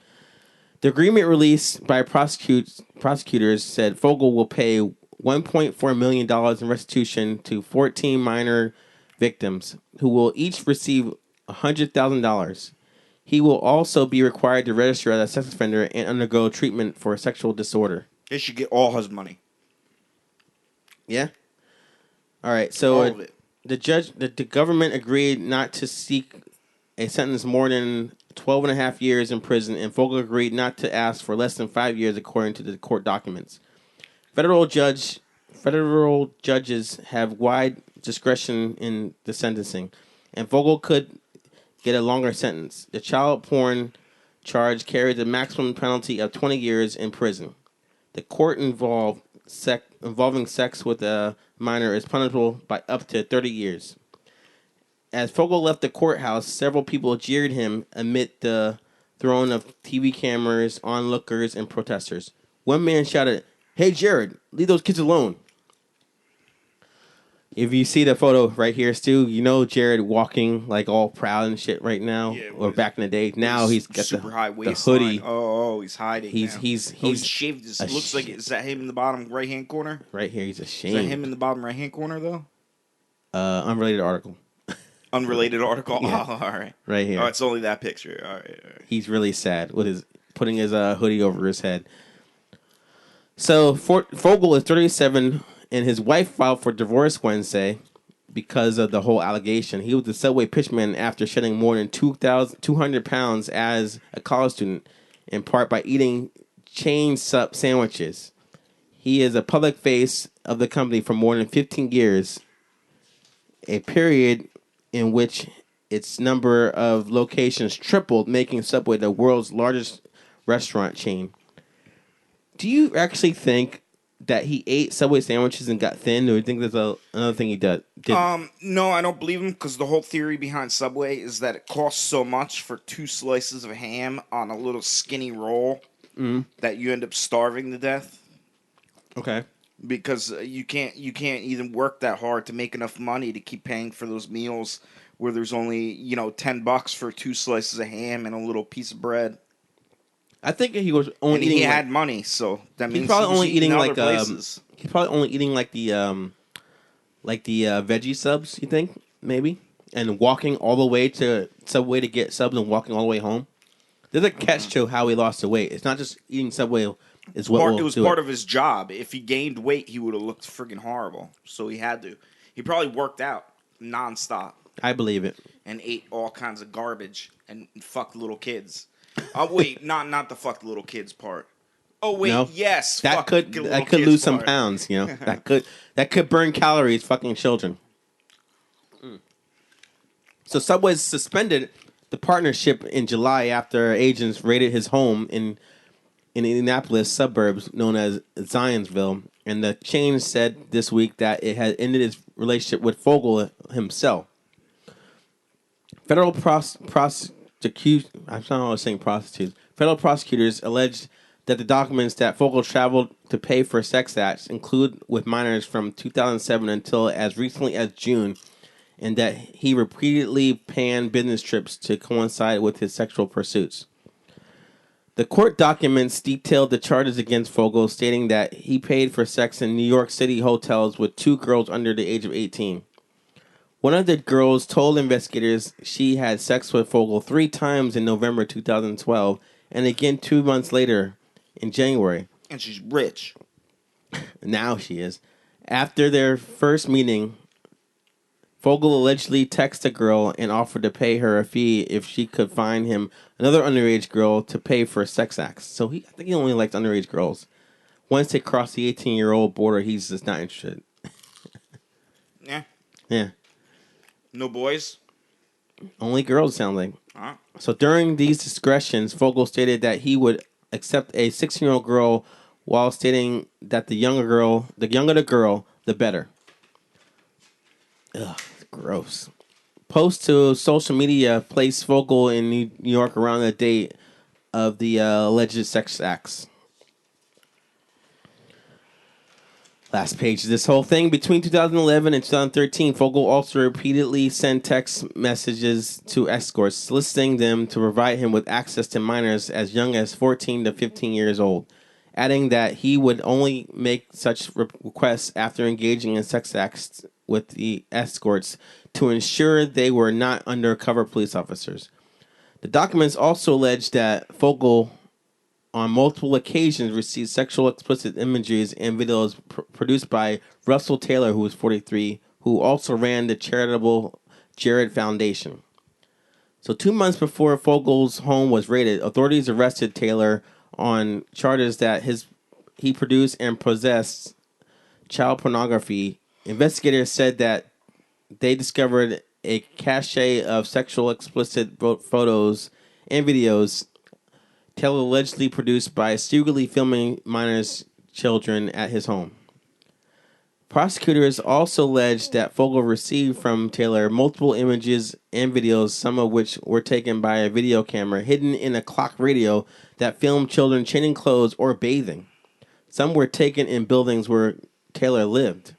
The agreement released by prosecutors said Fogle will pay $1.4 million in restitution to 14 minor victims, who will each receive $100,000. He will also be required to register as a sex offender and undergo treatment for a sexual disorder. They should get all his money. Yeah? All right, All so of it. the government agreed not to seek a sentence more than 12 and a half years in prison, and Fogel agreed not to ask for less than 5 years, according to the court documents. Federal judges have wide discretion in the sentencing, and Vogel could get a longer sentence. The child porn charge carries a maximum penalty of 20 years in prison. The court involving sex with a minor is punishable by up to 30 years. As Fogel left the courthouse, several people jeered him amid the throng of TV cameras, onlookers, and protesters. One man shouted, "Hey, Jared, leave those kids alone." If you see the photo right here, Stu, you know Jared walking like all proud and shit right now, Yeah, or back in the day. Now he's got super high the waistline. hoodie. He's hiding. He's now. he's Oh, he's shaved his. a Looks like is that him in the bottom right hand corner? right here. He's Is that ashamed. him in the bottom right hand corner though? Unrelated article. Unrelated article. Yeah. Oh, all right. Right here. Oh, it's only that picture. All right. All right. He's really sad with his putting his hoodie over his head. So Fogel is 37, and his wife filed for divorce Wednesday because of the whole allegation. He was the subway pitchman after shedding more than 200 pounds as a college student, in part by eating chain sup sandwiches. He is a public face of the company for more than 15 years, a period in which its number of locations tripled, making Subway the world's largest restaurant chain. Do you actually think that he ate Subway sandwiches and got thin, or do you think there's another thing he did? No, I don't believe him because the whole theory behind Subway is that it costs so much for 2 slices of ham on a little skinny roll that you end up starving to death. Okay. Because you can't even work that hard to make enough money to keep paying for those meals where there's only $10 for 2 slices of ham and a little piece of bread. I think he was only And eating. he had money, so that means he's probably he was only eating other like places. he's probably only eating like the veggie subs. You think maybe, and walking all the way to Subway to get subs and walking all the way home. There's a catch to how he lost the weight. It's not just eating Subway. Is what It was part of his job. If he gained weight, he would have looked friggin' horrible. So he had to. He probably worked out nonstop I believe it. and ate all kinds of garbage and fucked little kids. Oh wait, not the fuck little kids part. Oh wait, No? yes, That fuck could the little kids lose some part. pounds. You know that could burn calories. Fucking children. So Subway suspended the partnership in July after agents raided his home in Indianapolis suburbs known as Zionsville, and the chain said this week that it had ended its relationship with Fogel himself. Federal Federal prosecutors alleged that the documents that Fogel traveled to pay for sex acts include with minors from 2007 until as recently as June, and that he repeatedly planned business trips to coincide with his sexual pursuits. The court documents detailed the charges against Fogel, stating that he paid for sex in New York City hotels with 2 girls under the age of 18. One of the girls told investigators she had sex with Fogel 3 times in November 2012 and again 2 months later in January. And she's rich. Now she is. After their first meeting, Fogel allegedly texted a girl and offered to pay her a fee if she could find him another underage girl to pay for sex acts. So I think he only likes underage girls. Once they cross the 18-year-old border, he's just not interested. Yeah. Yeah. No boys. Only girls, sound like. Huh? So during these discussions, Fogel stated that he would accept a 16-year-old girl while stating that the younger the girl, the better. Ugh, gross. Post to social media placed Fogel in New York around the date of the alleged sex acts. Last page of this whole thing. Between 2011 and 2013, Fogel also repeatedly sent text messages to escorts, soliciting them to provide him with access to minors as young as 14 to 15 years old, adding that he would only make such requests after engaging in sex acts with the escorts to ensure they were not undercover police officers. The documents also allege that Fogel on multiple occasions received sexual explicit images and videos produced by Russell Taylor, who was 43, who also ran the charitable Jared Foundation. So 2 months before Fogel's home was raided, authorities arrested Taylor on charges that he produced and possessed child pornography. Investigators said that they discovered a cache of sexual explicit photos and videos Taylor allegedly produced by secretly filming minors' children at his home. Prosecutors also alleged that Fogel received from Taylor multiple images and videos, some of which were taken by a video camera hidden in a clock radio that filmed children changing clothes or bathing. Some were taken in buildings where Taylor lived.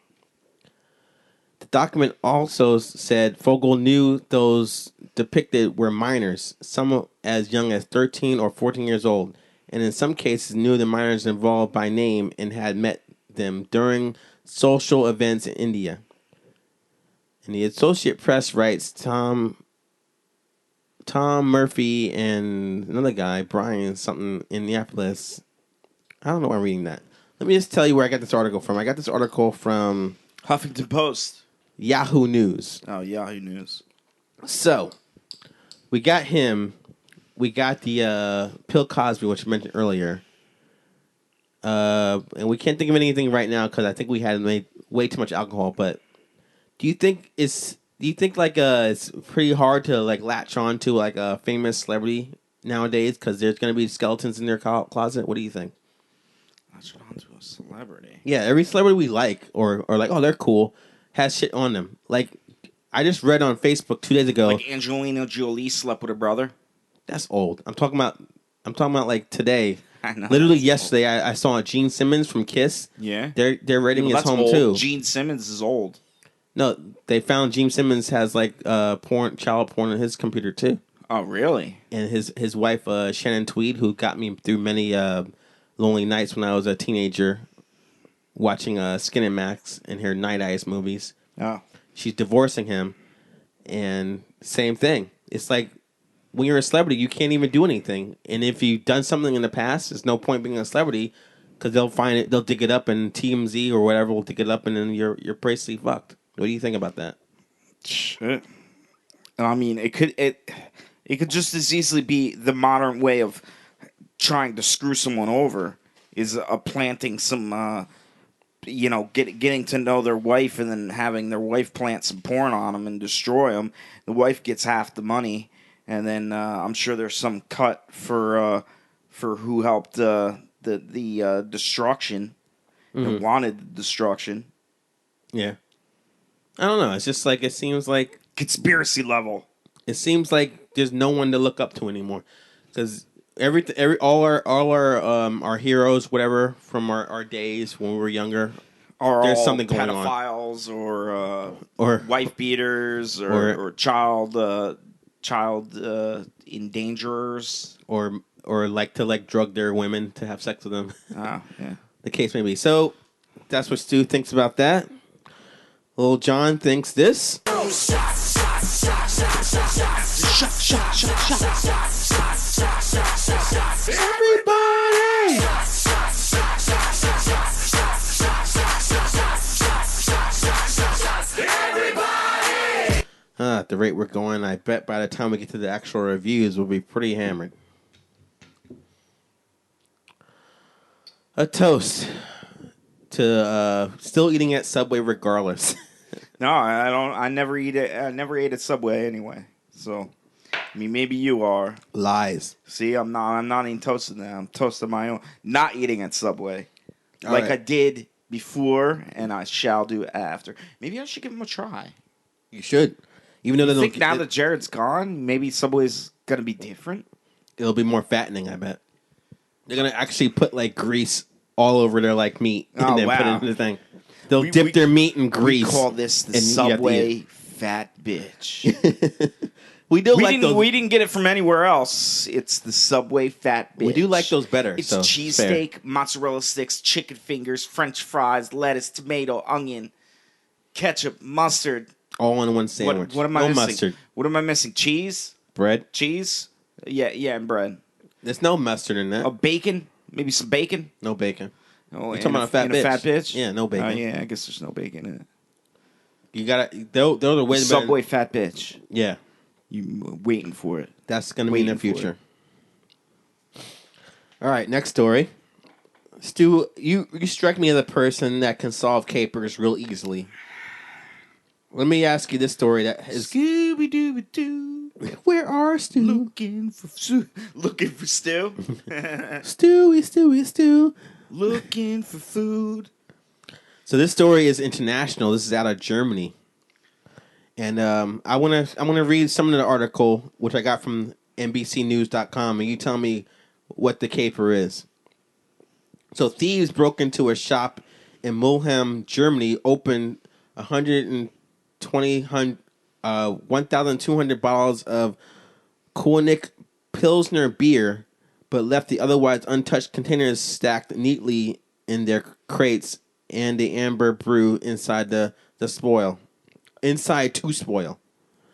The document also said Fogel knew those depicted were minors, some as young as 13 or 14 years old, and in some cases knew the minors involved by name and had met them during social events in India. And the Associated Press writes Tom Murphy and another guy, Brian something in Minneapolis. I don't know why I'm reading that. Let me just tell you where I got this article from. I got this article from Huffington Post. Yahoo News. Oh, Yahoo News. So, we got him. We got the Bill Cosby, which I mentioned earlier. And we can't think of anything right now because I think we had made way too much alcohol. But do you think it's pretty hard to like latch on to like a famous celebrity nowadays because there's going to be skeletons in their closet? What do you think? Latch on to a celebrity. Yeah, every celebrity we like or like, oh, they're cool, has shit on them. Like, I just read on Facebook 2 days ago. Like Angelina Jolie slept with her brother. That's old. I'm talking about like today. I know. Literally yesterday, I saw Gene Simmons from Kiss. Yeah. They're raiding his home old. too. Gene Simmons is old. No, they found Gene Simmons has like child porn on his computer too. Oh, really? And his wife Shannon Tweed, who got me through many lonely nights when I was a teenager, watching Skin and Max and her Night Eyes movies. Oh. She's divorcing him, and same thing. It's like when you're a celebrity, you can't even do anything. And if you've done something in the past, there's no point being a celebrity because they'll find it, they'll dig it up, and TMZ or whatever will dig it up, and then you're basically fucked. What do you think about that? Shit. I mean, it could just as easily be the modern way of trying to screw someone over is planting some, getting to know their wife and then having their wife plant some porn on them and destroy them. The wife gets half the money, and then I'm sure there's some cut for who helped the destruction and wanted the destruction. Yeah. I don't know. It's just like it seems like Conspiracy level. It seems like there's no one to look up to anymore because all our heroes, whatever, from our days when we were younger, there's something going on. Pedophiles or wife beaters or child endangerers or like to drug their women to have sex with them. Oh, yeah. The case may be. So that's what Stu thinks about that. Little John thinks this. Everybody! At the rate we're going, I bet by the time we get to the actual reviews, we'll be pretty hammered. A toast to still eating at Subway regardless. No, I don't. I never eat it. I never ate at Subway anyway. So, I mean, maybe you are. Lies. See, I'm not. I'm not eating toasted now. I'm toasting my own. Not eating at Subway, All like right. I did before, and I shall do after. Maybe I should give them a try. You should. Even though they I don't think now that Jared's gone, maybe Subway's gonna be different. it'll be more fattening, I bet. They're gonna actually put grease all over their meat and Oh, then put it wow. in the thing. They'll dip their meat in grease. We call this the and you have to Subway eat fat bitch. we do We didn't get it from anywhere else. It's the Subway fat bitch. We do like those better. It's so cheesesteak, mozzarella sticks, chicken fingers, French fries, lettuce, tomato, onion, ketchup, mustard. all in one sandwich. What am I no missing? mustard. What am I missing? Cheese? Bread. Cheese? Yeah, and bread. There's no mustard in that. Bacon? Maybe some bacon? No bacon. Oh, You're talking about a fat bitch? fat bitch? Yeah, no bacon. Oh, yeah, I guess there's no bacon in it. You gotta. They're the way. Subway fat bitch. Yeah, You waiting for it. that's gonna be in the Waiting for future. All right, next story. Stu, you strike me as a person that can solve capers real easily. Let me ask you this story that is. Scooby Dooby Doo. Where are Stu? Looking for Stu. Looking for Stu. Stewie. Looking for food. So this story is international. This is out of Germany, and I wanna read some of the article which I got from NBCNews.com, and you tell me what the caper is. So thieves broke into a shop in Mulheim, Germany, opened 1,200 bottles of Koenig Pilsner beer, but left the otherwise untouched containers stacked neatly in their crates and the amber brew inside to spoil.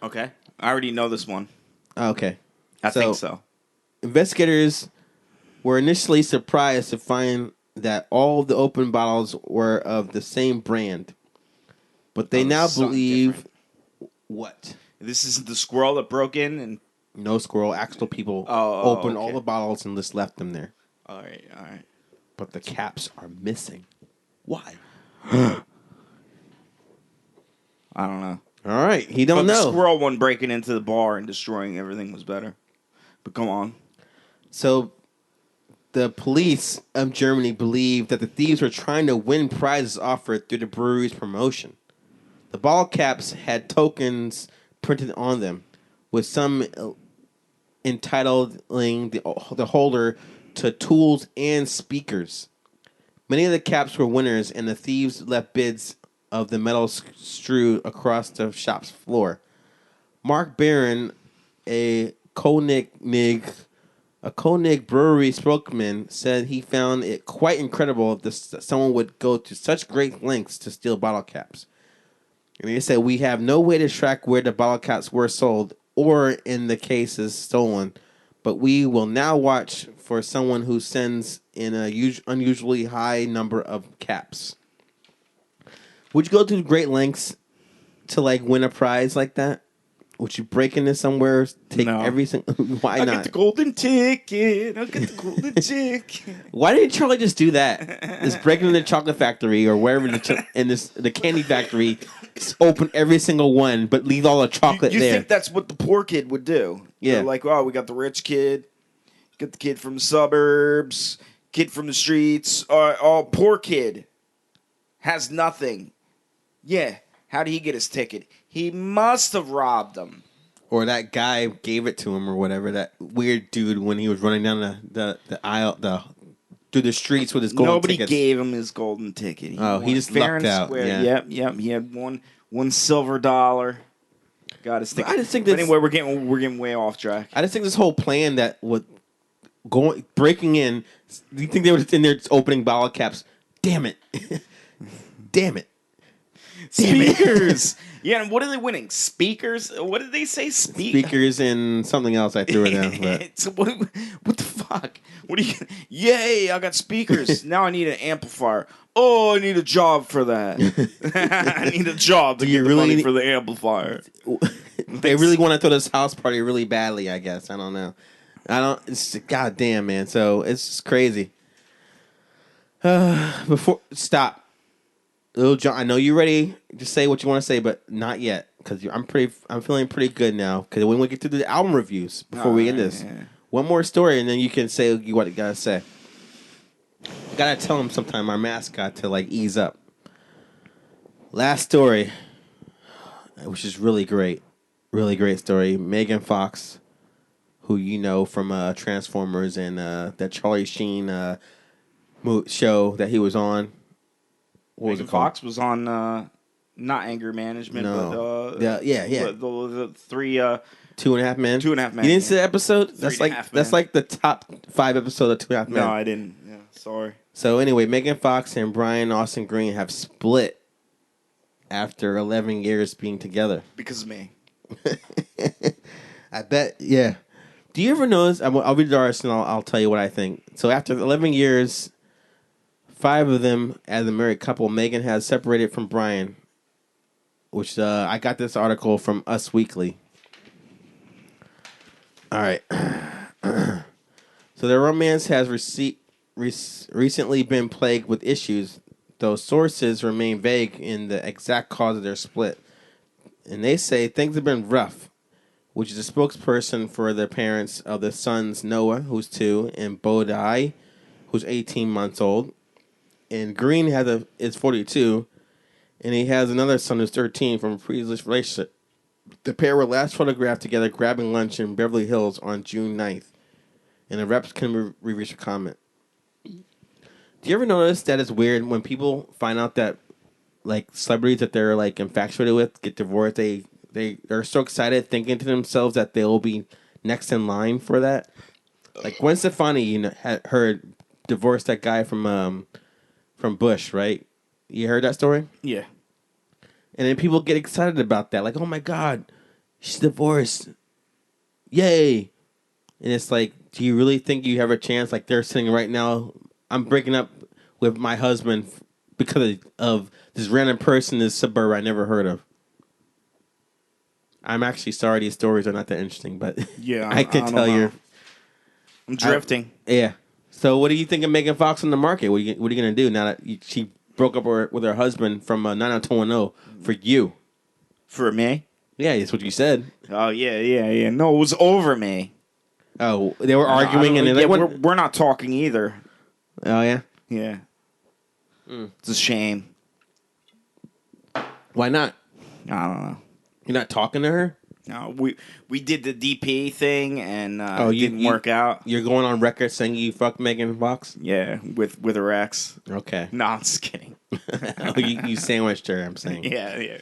Okay. I already know this one. Okay. I think so. Investigators were initially surprised to find that all of the open bottles were of the same brand. But they now believe... Different. What? This is the squirrel that broke in and... No squirrel. Actual people opened all the bottles and just left them there. All right. But the caps are missing. Why? I don't know. All right. He don't know. The squirrel one breaking into the bar and destroying everything was better. But come on. So... The police of Germany believe that the thieves were trying to win prizes offered through the brewery's promotion. The bottle caps had tokens printed on them, with some entitling the holder to tools and speakers. Many of the caps were winners, and the thieves left bids of the metal strewn across the shop's floor. Mark Barron, a Koenig brewery spokesman, said he found it quite incredible that someone would go to such great lengths to steal bottle caps. And he said, "We have no way to track where the bottle caps were sold or, in the cases, stolen, but we will now watch for someone who sends in an unusually high number of caps." Would you go to great lengths to win a prize like that? Would you break into somewhere, take every single... Why not? I'll get the golden ticket. Why didn't Charlie just do that? Just break into the chocolate factory or wherever the candy factory, just open every single one, but leave all the chocolate there. You think that's what the poor kid would do? Yeah. They're like, we got the rich kid, get the kid from the suburbs, kid from the streets. Poor kid has nothing. Yeah. How did he get his ticket? He must have robbed him. Or that guy gave it to him or whatever. That weird dude when he was running down the aisle, through the streets with his golden tickets. Nobody gave him his golden ticket. He just lucked out. Yeah. Yep. He had one silver dollar. Got his ticket. I just think anyway, we're getting way off track. I just think this whole plan that breaking in. Do you think they were just in there just opening bottle caps? Damn it. Damn it. Speakers. Yeah, and what are they winning? Speakers? What did they say? Speakers and something else I threw it down. But. So what the fuck? What do you... Yay, I got speakers. Now I need an amplifier. Oh, I need a job for that. I need a job to get the money for the amplifier. They really want to throw this house party really badly, I guess. I don't know. It's goddamn, man. So it's just crazy. Stop. Little John, I know you're ready to say what you want to say, but not yet, because I'm feeling pretty good now. Because when we get to the album reviews before we end this, one more story, and then you can say what you gotta say. I gotta tell him sometime our mascot to ease up. Last story, which is really great story. Megan Foxx, who you know from Transformers and that Charlie Sheen show that he was on. Megan Fox was on not Anger Management, but the three 2.5 Men. 2.5 Men. You didn't see the episode? That's that's like the top 5 episodes of 2.5 Men. No, I didn't. Yeah, sorry. So anyway, Megan Fox and Brian Austin Green have split after 11 years being together. Because of me. I bet. Yeah. Do you ever notice? I'll read the artist and I'll tell you what I think. So after 11 years. 5 of them as a married couple, Megan has separated from Brian. which I got this article from Us Weekly. All right. So their romance has recently been plagued with issues, though sources remain vague in the exact cause of their split. And they say things have been rough, which is a spokesperson for the parents of the sons Noah, who's 2, and Bodai, who's 18 months old. And Green is 42, and he has another son who's 13 from a previous relationship. The pair were last photographed together grabbing lunch in Beverly Hills on June 9th. And the reps can reach a comment. Do you ever notice that it's weird when people find out that like celebrities that they're like infatuated with get divorced? They are so excited, thinking to themselves that they'll be next in line for that. Like Gwen Stefani, had heard divorced that guy from Bush, right? You heard that story? Yeah. And then people get excited about that, like, oh my god, she's divorced, yay! And it's like, do you really think you have a chance? Like they're sitting right now, I'm breaking up with my husband because of this random person in this suburb I never heard of. I'm actually sorry these stories are not that interesting, but Yeah, I can tell you. I'm drifting. Yeah. So what do you think of Megan Fox on the market? What are you going to do now that she broke up with her husband from 90210 for you? For me? Yeah, that's what you said. Oh, yeah. No, it was over me. Oh, they were arguing and yeah, we're not talking either. Oh, yeah? Yeah. It's a shame. Why not? I don't know. You're not talking to her? No, we did the DP thing and it didn't work out. You're going on record saying you fucked Megan Fox? Yeah, with her ex. Okay. No, I'm just kidding. Oh, you sandwiched her, I'm saying. Yeah.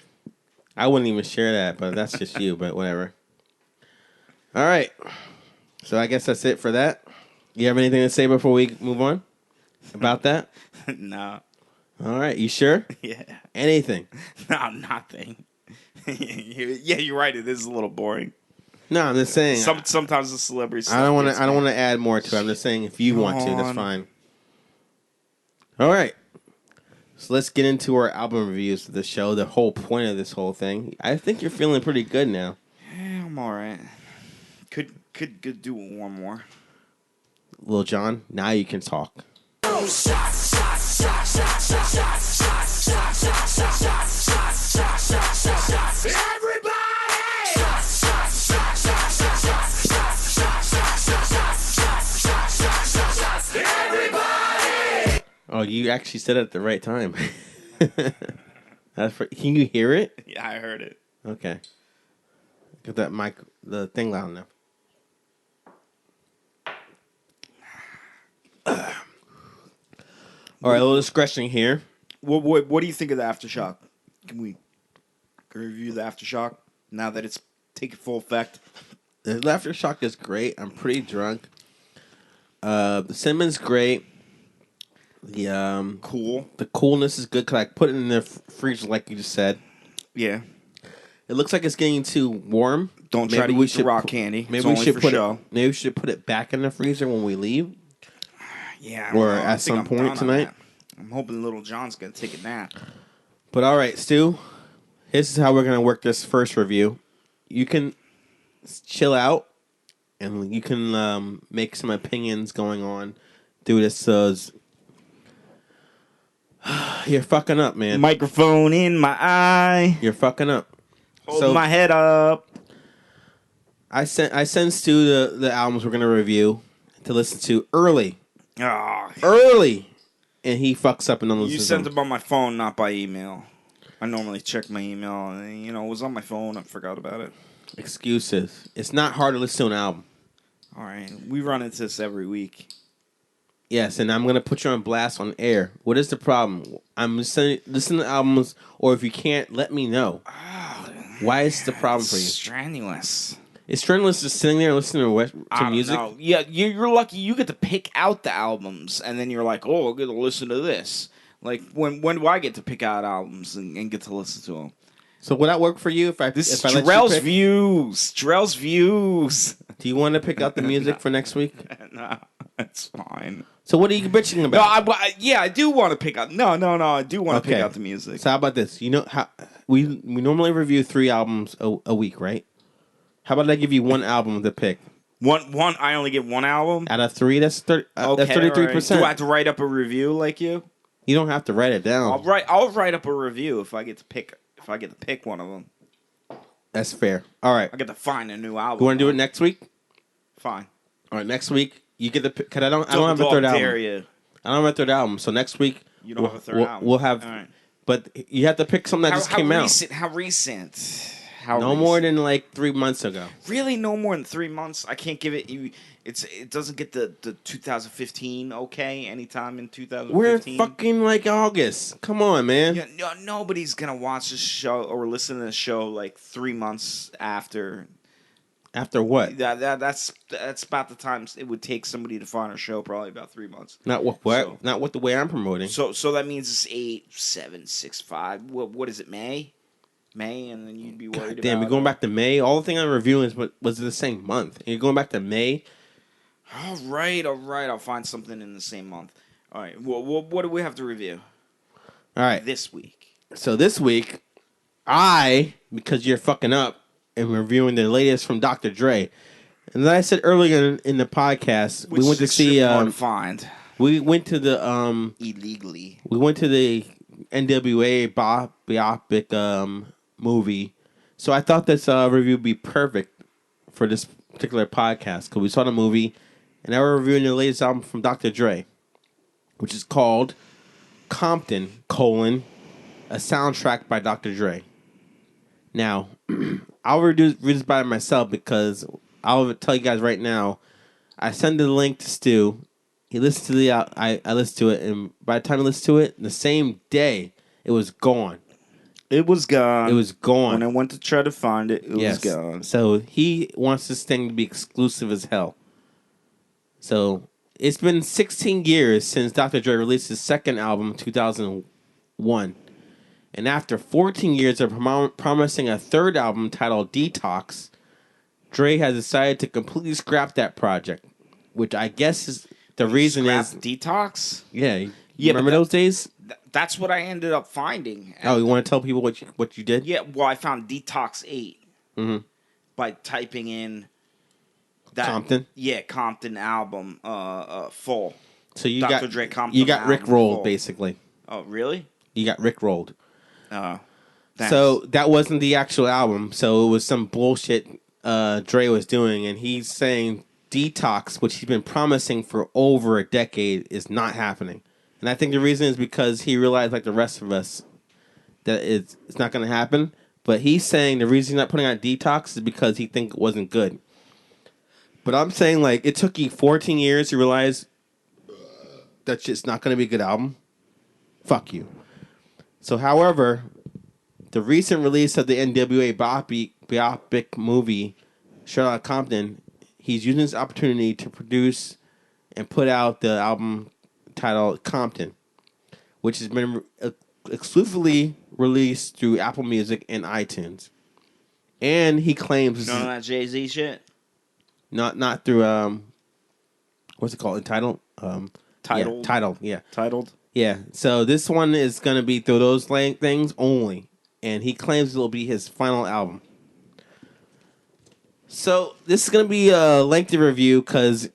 I wouldn't even share that, but that's just you, but whatever. All right. So I guess that's it for that. You have anything to say before we move on about that? No. All right. You sure? Yeah. Anything? No, nothing. Yeah, you're right. It is a little boring. No, I'm just saying. Sometimes the celebrities. I don't want to. I don't want to add more to it. I'm just saying if you want to, that's fine. All right. So let's get into our album reviews of the show. The whole point of this whole thing. I think you're feeling pretty good now. Yeah, I'm all right. Could do one more. Lil Jon, now you can talk. Oh, you actually said it at the right time. Can you hear it? Yeah, I heard it. Okay. Get that mic, the thing loud enough. All right, a little discretion here. What do you think of the Aftershock? Can we review the Aftershock now that it's taking full effect? The Aftershock is great. I'm pretty drunk. The cinema's great. The Cool. The coolness is good because I put it in the freezer like you just said. Yeah. It looks like it's getting too warm. Don't try to eat the rock candy. Maybe it's we only should for put show. maybe we should put it back in the freezer when we leave. Yeah. Or I at think some I'm point done on tonight. that. I'm hoping Little John's gonna take a nap. But all right, Stu. This is how we're gonna work this first review. You can chill out, and you can make some opinions going on. Do this. You're fucking up, man. Microphone in my eye. You're fucking up. Hold my head up. I sent Stu the albums we're gonna review to listen to early, and he fucks up and doesn't You listen. sent them on my phone, not by email. I normally check my email, and it was on my phone. I forgot about it. Excuses. It's not hard to listen to an album. All right, we run into this every week. Yes, and I'm going to put you on blast on air. What is the problem? I'm listening to albums, or if you can't, let me know. Why is the problem for you? Strenuous. It's strenuous just sitting there listening to music? Know. Yeah, you're lucky you get to pick out the albums, and then you're like, oh, I get to listen to this. Like, when do I get to pick out albums and get to listen to them? So would that work for you if I This is let you Jarrell's pick? views. Jarrell's views. Do you want to pick out the music for next week? No, it's fine. So what are you bitching No, about? I do want to pick out. No, I do want to pick out the music. So how about this? You know how we normally review 3 albums a week, right? How about I give you one album to pick One. I only get one album. out of 3? That's that's Okay, 33%. Do I have to write up a review like you? You don't have to write it down. I'll write up a review if I get to pick. If I get to pick one of them, That's fair. All right. I get to find a new album. You want to do it next week? Fine. All right, next week you get the pick. Cause I don't have a third album. Dare you. I don't have a third album. So next week You don't have a third album. We'll have, All right. but you have to pick something that just came out. How recent? No more than like 3 months ago. Really, no more than 3 months. I can't give it. It doesn't get the 2015. Okay, anytime in 2015. We're fucking like August. Come on, man. Yeah, nobody's gonna watch this show or listen to the show like 3 months after. After what? That's about the time it would take somebody to find our show. Probably about 3 months. Not what? So, not what the way I'm promoting. So that means it's 8, 7, 6, 5. What is it? May, and then you'd be worried about. Damn, we're going back to May. All the thing I'm reviewing was the same month. And you're going back to May. All right. I'll find something in the same month. All right. Well, what do we have to review? All right. This week. So this week, because you're fucking up, am reviewing the latest from Dr. Dre. And as I said earlier in the podcast, we went to see. Hard to find. We went to the illegally. We went to the NWA biopic movie. So I thought this review would be perfect for this particular podcast because we saw the movie, and now we're reviewing the latest album from Dr. Dre, which is called Compton: a soundtrack by Dr. Dre. Now, I'll read this by myself because I'll tell you guys right now. I send the link to Stu. He listened to the I listened to it, and by the time I listened to it, the same day it was gone. It was gone. It was gone. When I went to try to find it, it was gone. So he wants this thing to be exclusive as hell. So it's been 16 years since Dr. Dre released his second album in 2001. And after 14 years of promising a third album titled Detox, Dre has decided to completely scrap that project, which I guess is the reason is Detox. Yeah, remember those days? That's what I ended up finding. Oh, you want to tell people what you did? Yeah, well, I found Detox 8 by typing in that Compton. Yeah, Compton album full. So you Dr. got Dre Compton. You got Rick rolled full. basically. Oh, really? You got Rick rolled. Thanks. So that wasn't the actual album. So it was some bullshit Dre was doing, and he's saying Detox, which he's been promising for over a decade, is not happening. And I think the reason is because he realized, like the rest of us, that it's not going to happen. But he's saying the reason he's not putting out Detox is because he thinks it wasn't good. But I'm saying, like, it took you 14 years to realize that it's not going to be a good album. Fuck you. So, however, the recent release of the NWA biopic movie, Outta Compton, he's using this opportunity to produce and put out the album titled Compton, which has been exclusively released through Apple Music and iTunes. And he claims none of that Jay-Z shit. Not through what's it called? Entitled? Titled. Yeah, Titled. Yeah. Titled. Yeah. So this one is gonna be through those things only, and he claims it'll be his final album. So this is gonna be a lengthy review because,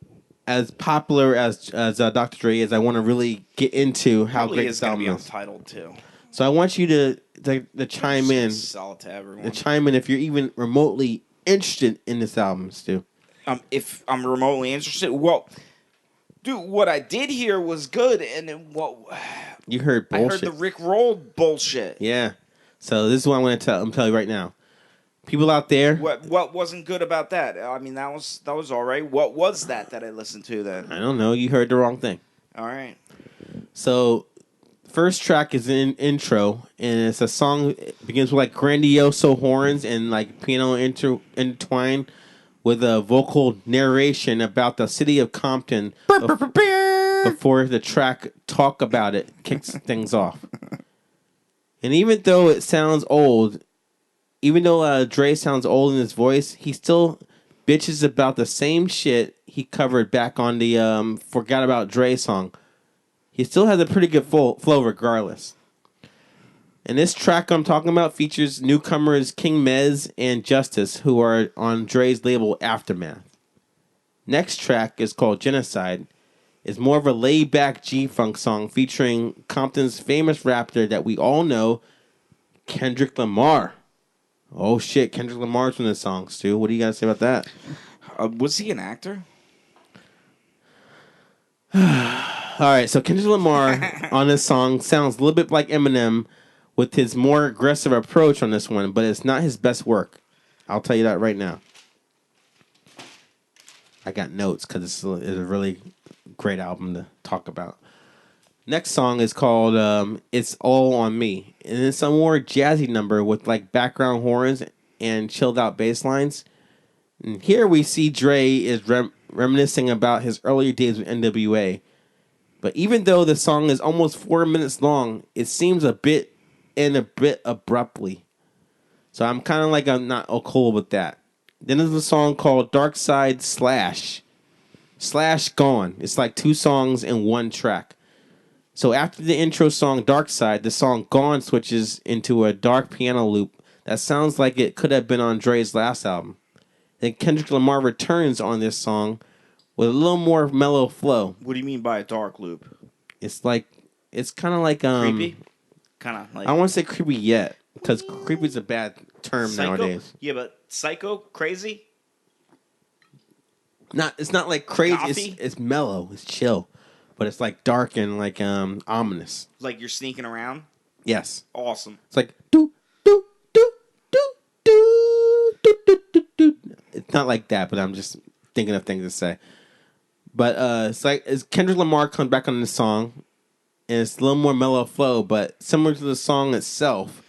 as popular as Dr. Dre is, I want to really get into how Probably great is this album be is. Untitled too. So I want you to chime in. Sell it to everyone. To chime in if you're even remotely interested in this album, Stu. If I'm remotely interested, well, dude, what I did hear was good, and then what you heard bullshit. I heard the Rick Roll bullshit. Yeah. So this is what I'm going to tell. I'm telling you right now. People out there. What wasn't good about that? I mean, that was all right. What was that I listened to then? I don't know. You heard the wrong thing. All right. So, first track is an intro, and it's a song. It begins with like grandioso horns and like piano intertwined with a vocal narration about the city of Compton before the track "Talk About It" kicks things off. And even though it sounds old. Even though Dre sounds old in his voice, he still bitches about the same shit he covered back on the Forgot About Dre song. He still has a pretty good flow regardless. And this track I'm talking about features newcomers King Mez and Justice, who are on Dre's label Aftermath. Next track is called Genocide. It's more of a laid-back G-Funk song featuring Compton's famous rapper that we all know, Kendrick Lamar. Oh shit, Kendrick Lamar's in this song, Stu. What do you guys say about that? Was he an actor? All right, so Kendrick Lamar on this song sounds a little bit like Eminem with his more aggressive approach on this one, but it's not his best work. I'll tell you that right now. I got notes because it's a really great album to talk about. Next song is called It's All On Me. And it's a more jazzy number with like background horns and chilled out bass lines. And here we see Dre is reminiscing about his earlier days with NWA. But even though the song is almost 4 minutes long, it seems a bit abruptly. So I'm kind of like I'm not cool with that. Then there's a song called Dark Side Slash Gone. It's like 2 songs in 1 track. So after the intro song Dark Side, the song Gone switches into a dark piano loop that sounds like it could have been on Dre's last album. Then Kendrick Lamar returns on this song with a little more mellow flow. What do you mean by a dark loop? It's kind of like Creepy? Kind of like... I don't want to say creepy yet, because creepy is a bad term Psycho? nowadays. Yeah, but psycho? Crazy? It's not like crazy. Gothy? It's mellow. It's chill, but it's like dark and like ominous. Like you're sneaking around? Yes. Awesome. It's like do do do do do do do do do. It's not like that, but I'm just thinking of things to say. But it's Kendrick Lamar comes back on the song, and it's a little more mellow flow, but similar to the song itself,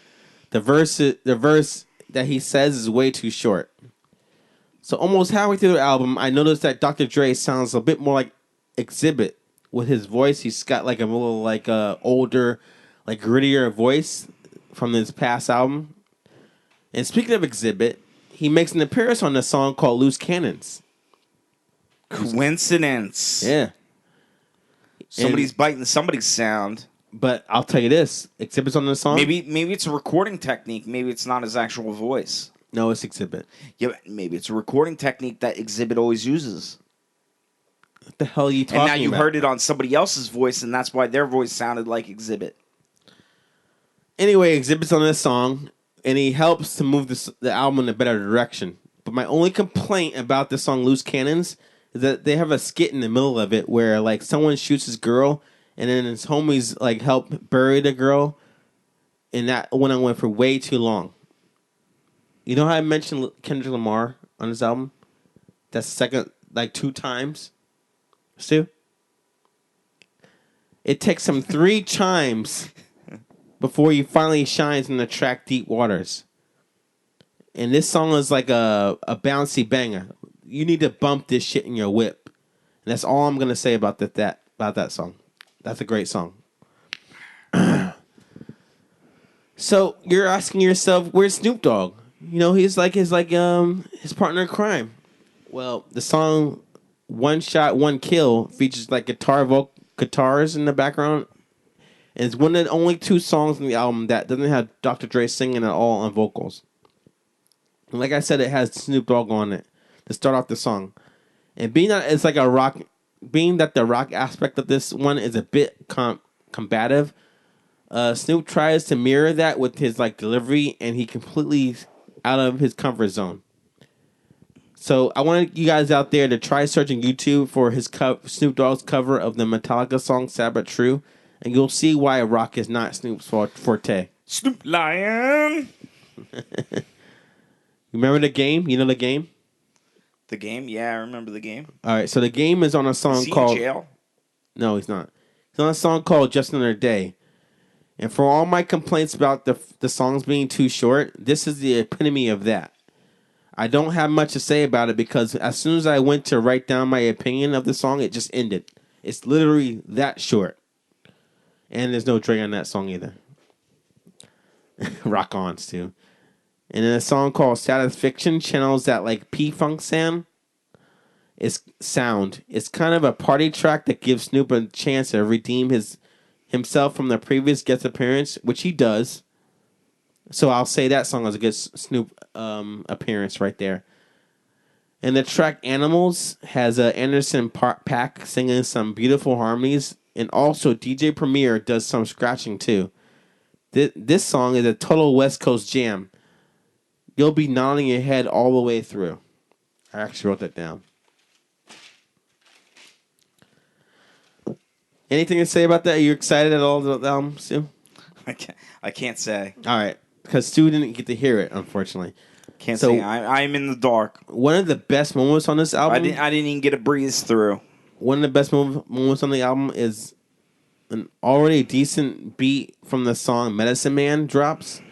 the verse that he says is way too short. So almost halfway through the album, I noticed that Dr. Dre sounds a bit more like Exhibit with his voice. He's got like a little like older, like grittier voice from his past album. And speaking of Exhibit, he makes an appearance on a song called Loose Cannons. Coincidence. Yeah. Somebody's biting somebody's sound. But I'll tell you this, Exhibit's on the song. Maybe it's a recording technique. Maybe it's not his actual voice. No, it's Exhibit. Yeah, maybe it's a recording technique that Exhibit always uses. What the hell are you talking about? And now you heard it on somebody else's voice, and that's why their voice sounded like Exhibit. Anyway, Exhibit's on this song, and he helps to move the album in a better direction. But my only complaint about the song Loose Cannons is that they have a skit in the middle of it where like someone shoots his girl, and then his homies like help bury the girl, and that went for way too long. You know how I mentioned Kendrick Lamar on this album? That's second, like 2 times. Stu? It takes him 3 chimes before he finally shines in the track Deep Waters. And this song is like a bouncy banger. You need to bump this shit in your whip. And that's all I'm going to say about that song. That's a great song. So you're asking yourself, where's Snoop Dogg? You know, he's like his partner in crime. Well, the song One Shot, One Kill features like guitars in the background. And it's one of the only 2 songs in the album that doesn't have Dr. Dre singing at all on vocals. And like I said, it has Snoop Dogg on it to start off the song. And being that it's like a rock, being that the rock aspect of this one is a bit combative, Snoop tries to mirror that with his like delivery, and he completely out of his comfort zone. So I want you guys out there to try searching YouTube for his Snoop Dogg's cover of the Metallica song "Sad But True," and you'll see why rock is not Snoop's forte. Snoop Lion. Remember the game? You know the game? The game? Yeah, I remember the game. All right, so the game is on a song Is he called... in jail? No, he's not. He's on a song called Just Another Day. And for all my complaints about the songs being too short, this is the epitome of that. I don't have much to say about it because as soon as I went to write down my opinion of the song, it just ended. It's literally that short. And there's no Dre on that song either. Rock on, Stu. And then a song called Satisfaction channels that like P-Funk sound. It's kind of a party track that gives Snoop a chance to redeem himself from the previous guest appearance, which he does. So I'll say that song was a good Snoop appearance right there. And the track Animals has Anderson Paak singing some beautiful harmonies. And also DJ Premier does some scratching too. This song is a total West Coast jam. You'll be nodding your head all the way through. I actually wrote that down. Anything to say about that? Are you excited at all about the album, Stu? I can't say. All right. Because Stu didn't get to hear it, unfortunately. Can't So- say. I'm in the dark. One of the best moments on this album... I didn't even get a breeze through. One of the best moments on the album is an already decent beat from the song Medicine Man drops.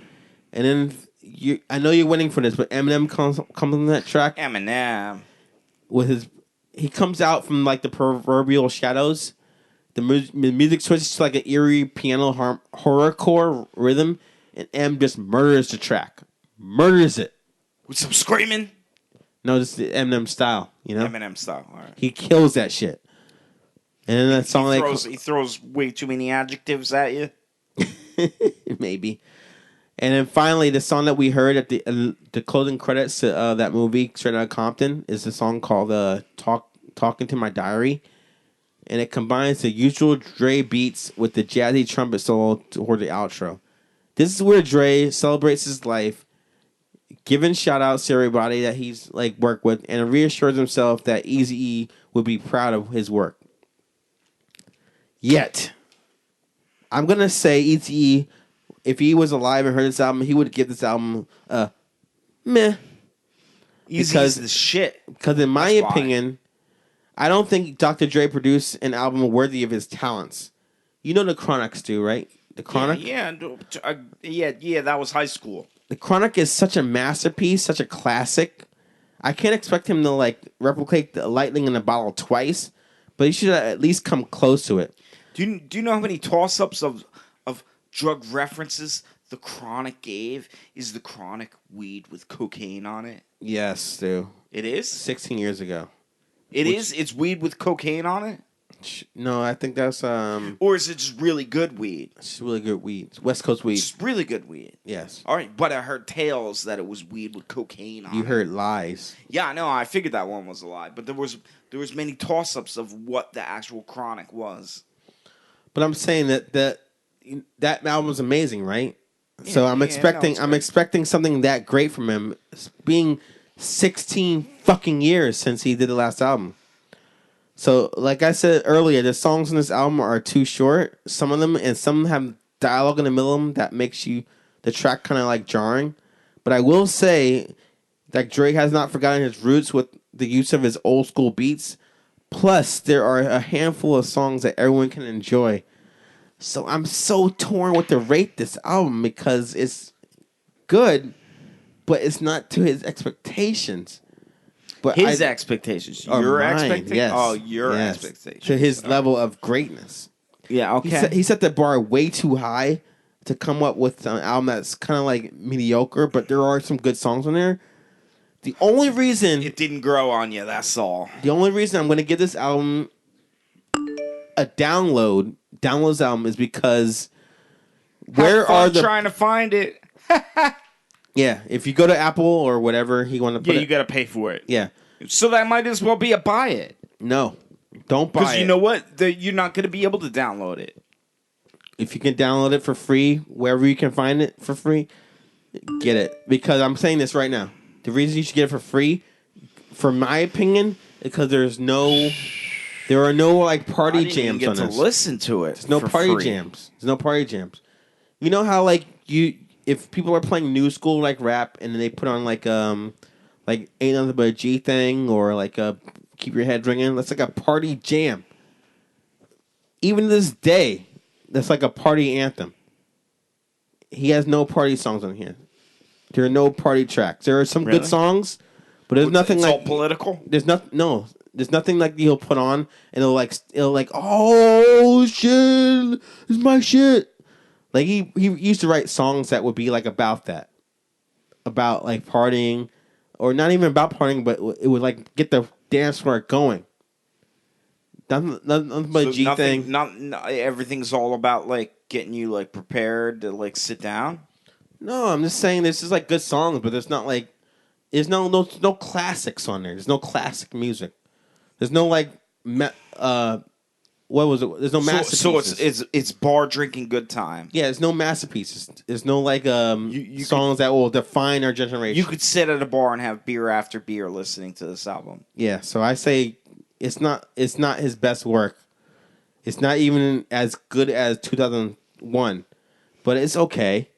And then, I know you're waiting for this, but Eminem comes on that track. Eminem. He comes out from like the proverbial shadows. The music switches to like an eerie piano horrorcore rhythm, and M just murders the track. Murders it. With some screaming? No, just the Eminem style, you know? Eminem style, all right. He kills that shit. And then that song He throws way too many adjectives at you. maybe. And then finally, the song that we heard at the closing credits to that movie, Straight Outta Compton, is the song called Talking to My Diary. And it combines the usual Dre beats with the jazzy trumpet solo toward the outro. This is where Dre celebrates his life, giving shout-outs to everybody that he's like worked with, and reassures himself that Eazy-E would be proud of his work. Yet, I'm going to say Eazy-E, if he was alive and heard this album, he would give this album a meh. Easy's the shit. Because in my That's why. opinion, I don't think Dr. Dre produced an album worthy of his talents. You know the Chronics do, right? The Chronic? Yeah, that was high school. The Chronic is such a masterpiece, such a classic. I can't expect him to like replicate the lightning in a bottle twice, but he should at least come close to it. Do you know how many toss-ups of drug references the Chronic gave? Is the Chronic weed with cocaine on it? Yes, Stu. It is? 16 years ago. It's weed with cocaine on it? No, I think that's Or is it just really good weed? it's really good weed. It's West Coast weed. It's just really good weed. Yes. All right, but I heard tales that it was weed with cocaine on it. You heard lies. Yeah, I know. I figured that one was a lie, but there was many toss-ups of what the actual Chronic was. But I'm saying that album's amazing, right? So I'm it's expecting something that great from him. It's being 16 fucking years since he did the last album. So, like I said earlier, the songs on this album are too short. Some of them have dialogue in the middle of them that makes the track kind of like jarring. But I will say that Drake has not forgotten his roots with the use of his old school beats. Plus, there are a handful of songs that everyone can enjoy. So I'm so torn what to rate this album because it's good, but it's not to his expectations. But His expectations. Your expectations? Yes. Oh, your Yes. expectations. To his level of greatness. Yeah, okay. He set the bar way too high to come up with an album that's kind of like mediocre, but there are some good songs on there. The only reason It didn't grow on you, that's all. I'm going to give this album a downloads album is because trying to find it? Yeah, if you go to Apple or whatever you want to put you got to pay for it. Yeah. So that might as well be a buy it. No. Don't buy it. Because you know what? You're not going to be able to download it. If you can download it for free, wherever you can find it for free, get it. Because I'm saying this right now. The reason you should get it for free, for my opinion, is because there are no like party jams on this. To listen to it. There's no party jams. There's no party jams. You know how like if people are playing new school like rap and then they put on like Ain't Nothing But a G Thing or like Keep Your Head Ringing, that's like a party jam. Even to this day, that's like a party anthem. He has no party songs on here. There are no party tracks. There are some good songs, but there's nothing it's like all political. There's nothing like he'll put on and it'll like oh shit, this is my shit. Like he used to write songs that would be like about that, about like partying, or not even about partying, but it would like get the dance floor going. Nothing but a G thing. Not everything's all about like getting you like prepared to like sit down. No, I'm just saying this is like good songs, but there's not like there's no classics on there. There's no classic music. There's no like what was it? There's no So masterpieces. it's bar drinking good time. Yeah, there's no masterpieces. There's no like You songs that will define our You generation. could sit at a bar and have beer after beer listening to this album. Yeah, so I say it's not his best work. It's not even as good as 2001, but it's okay.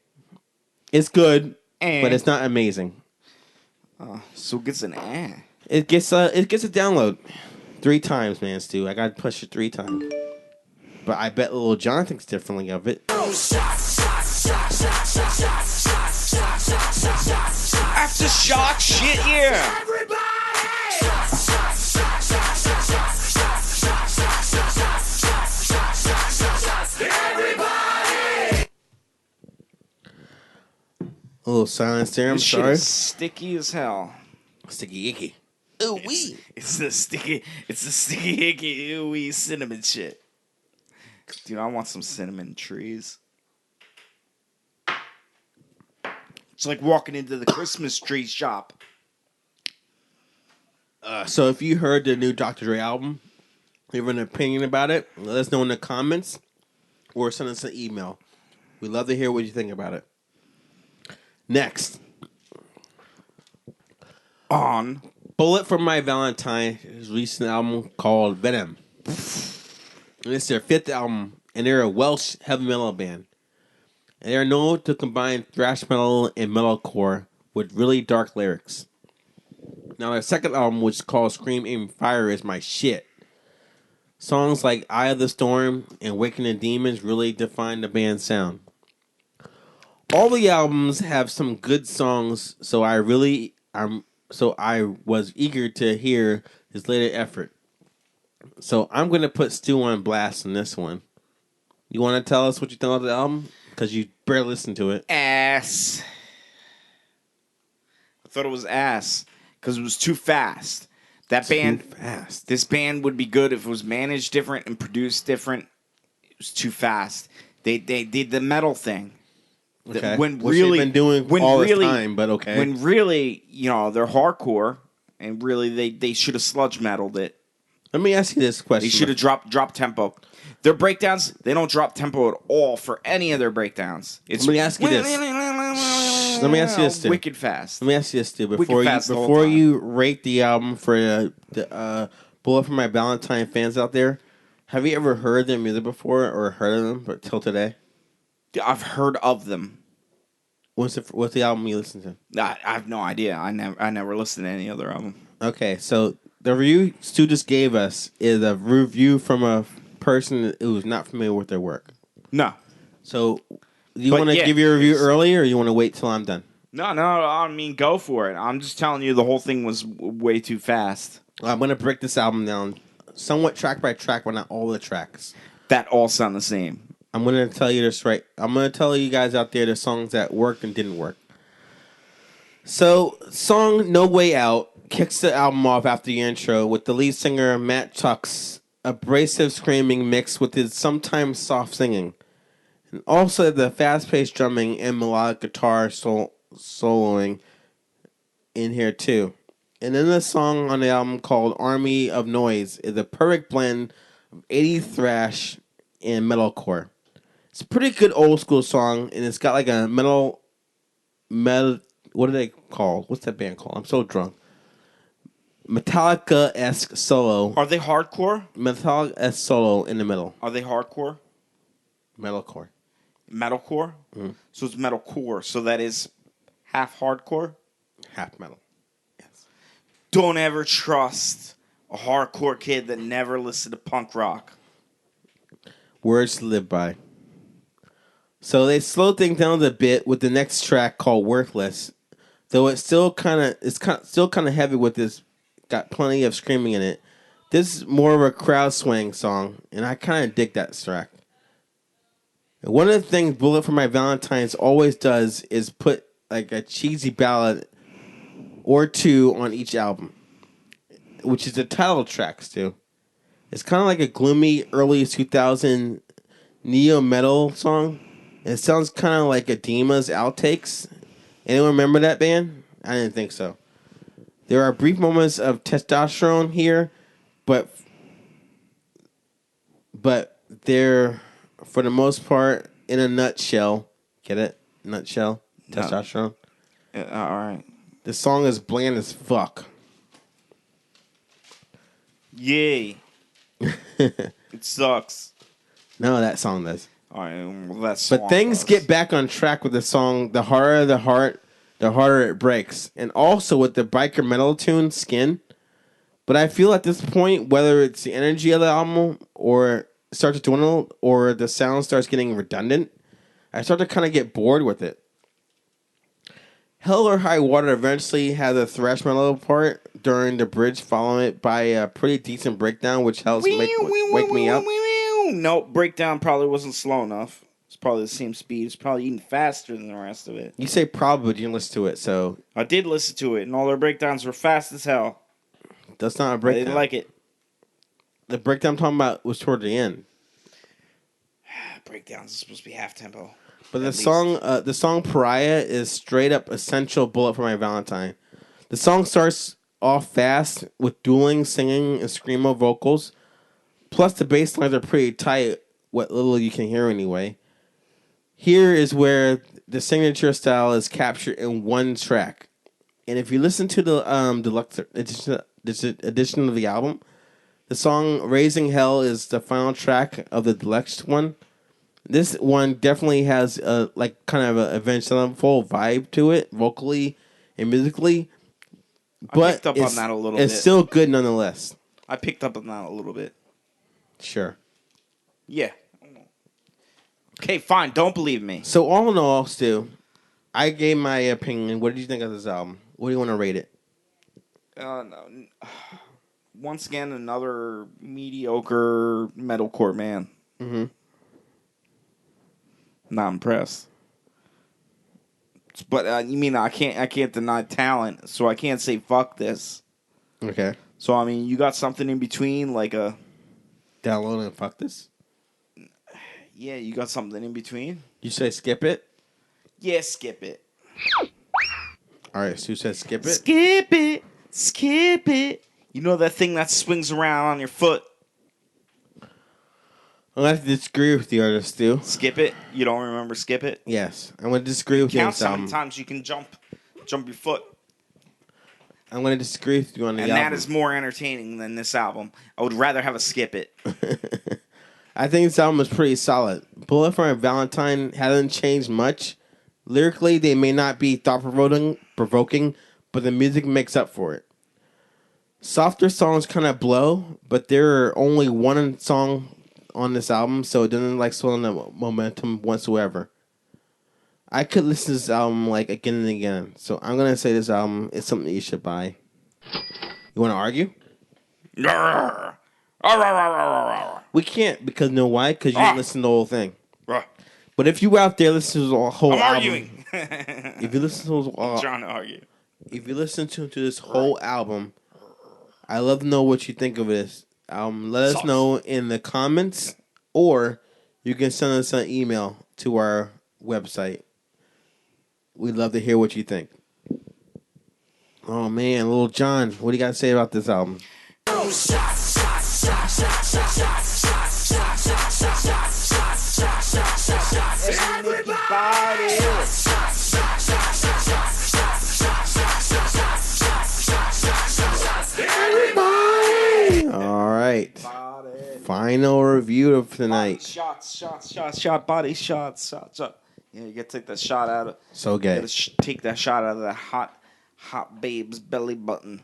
It's good, but it's not amazing. So it gets an It gets a download 3 times, man, Stu. I got to push it 3 times. But I bet little John thinks differently of it. Aftershock shit, yeah. A little silence there. I'm This shit sorry. is sticky as hell. Sticky icky. Ooh wee. It's the sticky icky ooh wee cinnamon shit. Dude, I want some cinnamon trees. It's like walking into the Christmas tree shop. So if you heard the new Dr. Dre album, you have an opinion about it, let us know in the comments or send us an email. We'd love to hear what you think about it. Next, On. Bullet for My Valentine, his recent album called Venom. And it's their 5th album, and they're a Welsh heavy metal band. And they're known to combine thrash metal and metalcore with really dark lyrics. Now, their second album, which is called Scream Aim Fire, is my shit. Songs like Eye of the Storm and Awakening Demons really define the band's sound. All the albums have some good songs, so I was eager to hear his later effort. So I'm going to put Stu on blast on this one. You want to tell us what you think of the album? Because you barely listened to it. Ass. I thought it was ass because it was too fast. That band, Too fast. this band would be good if it was managed different and produced different. It was too fast. They did the metal thing. Okay. When Which really they've been doing all this time, but okay. When really, they're hardcore, and really they should have sludge metaled it. Let me ask you this question. They should have dropped tempo. Their breakdowns, they don't drop tempo at all for any of their breakdowns. It's Let me ask you this. Let me ask you this, Stu. Wicked fast. Let me ask you this, Stu. Wicked fast the whole Before time. you rate the album for the Bullet for My Valentine fans out there, have you ever heard their music before or heard of them but till today? I've heard of them. What's the album you listen to? I have no idea. I never listened to any other album. Okay, so the review Stu just gave us is a review from a person who's not familiar with their work. No. So, do you But want to yeah, give your review it's- early, or you want to wait till I'm done? No, I mean, go for it. I'm just telling you the whole thing was way too fast. I'm going to break this album down somewhat track by track, but not all the tracks. That all sound the same. I'm going to tell you this right. I'm going to tell you guys out there the songs that worked and didn't work. So, song No Way Out kicks the album off after the intro with the lead singer Matt Chuck's abrasive screaming mixed with his sometimes soft singing. And also the fast-paced drumming and melodic guitar soloing in here too. And then the song on the album called Army of Noise is a perfect blend of 80s thrash and metalcore. It's a pretty good old school song, and it's got like a metal. What are they called? What's that band called? I'm so drunk. Metallica-esque solo. Are they hardcore? Metallica-esque solo in the middle. Are they hardcore? Metalcore. Metalcore? So it's metalcore. So that is half hardcore? Half metal. Yes. Don't ever trust a hardcore kid that never listened to punk rock. Words to live by. So they slow things down a bit with the next track called Worthless. Though it's still kind of heavy with this. Got plenty of screaming in it. This is more of a crowd swaying song, and I kind of dig that track. And one of the things Bullet for My Valentine's always does is put like a cheesy ballad or two on each album, which is the title tracks too. It's kind of like a gloomy early 2000 neo metal song, It sounds kind of like Edema's Outtakes. Anyone remember that band? I didn't think so. There are brief moments of testosterone here, but they're, for the most part, in a nutshell. Get it? Nutshell? No. Testosterone? Yeah, all right. The song is bland as fuck. Yay. It sucks. No, that song does. All right, well, that song But things does. get back on track with the song The Harder the Heart, the Harder It Breaks. And also with the biker metal tune, Skin. But I feel at this point, whether it's the energy of the album or it starts to dwindle or the sound starts getting redundant, I start to kind of get bored with it. Hell or High Water eventually has a thrash metal part during the bridge, following it by a pretty decent breakdown, which helps wake me up. Nope, breakdown probably wasn't slow enough. It's probably the same speed. It's probably even faster than the rest of it. You say probably, but you didn't listen to it, so I did listen to it, and all their breakdowns were fast as hell. that's not a I breakdown. didn't like it. The breakdown I'm talking about was toward the end. Breakdowns are supposed to be half tempo. But the song Pariah is straight up essential bullet for my Valentine. The song starts off fast with dueling, singing, and screamo vocals. Plus the bass lines are pretty tight, what little you can hear anyway. Here is where the signature style is captured in one track. And if you listen to the deluxe edition of the album, the song Raising Hell is the final track of the deluxe one. This one definitely has a kind of an Avenged Sevenfold vibe to it, vocally and musically. But I picked up on that a little bit. It's still good nonetheless. I picked up on that a little bit. Sure. Yeah. Okay, fine. Don't believe me. So all in all, Stu, I gave my opinion. What did you think of this album? What do you want to rate it? No. Once again, another mediocre metalcore man. Mm-hmm. Not impressed. But you mean I can't deny talent, so I can't say fuck this. Okay. So I mean, you got something in between, like a Download and fuck this? yeah, you got something in between. You say skip it? Yeah, skip it. All right, Stu says skip it. Skip it, skip it. You know that thing that swings around on your foot? I'm going to disagree with you, artist, Stu. Skip it. You don't remember skip it? Yes, I'm going to disagree with you on Count this how many album. times you can jump your foot. I'm going to disagree with you on the And album. that is more entertaining than this album. I would rather have a skip it. I think this album is pretty solid. Bullet for My Valentine hasn't changed much. Lyrically, they may not be thought-provoking, but the music makes up for it. Softer songs kind of blow, but there are only one song on this album, so it doesn't slow down the momentum whatsoever. I could listen to this album again and again, so I'm gonna say this album is something you should buy. You want to argue? We can't because know why? Because you didn't listen to the whole thing. But if you out there listen to the whole I'm album, arguing. if you listen to I'm trying to argue. if you listen to this whole album, I love to know what you think of this. Let us know in the comments, or you can send us an email to our website. We'd love to hear what you think. Oh man, Little John, what do you got to say about this album? All right. Final review of tonight. Shots, body shots. Yeah, you gotta take that shot out of. So gay. You gotta take that shot out of that hot babe's belly button.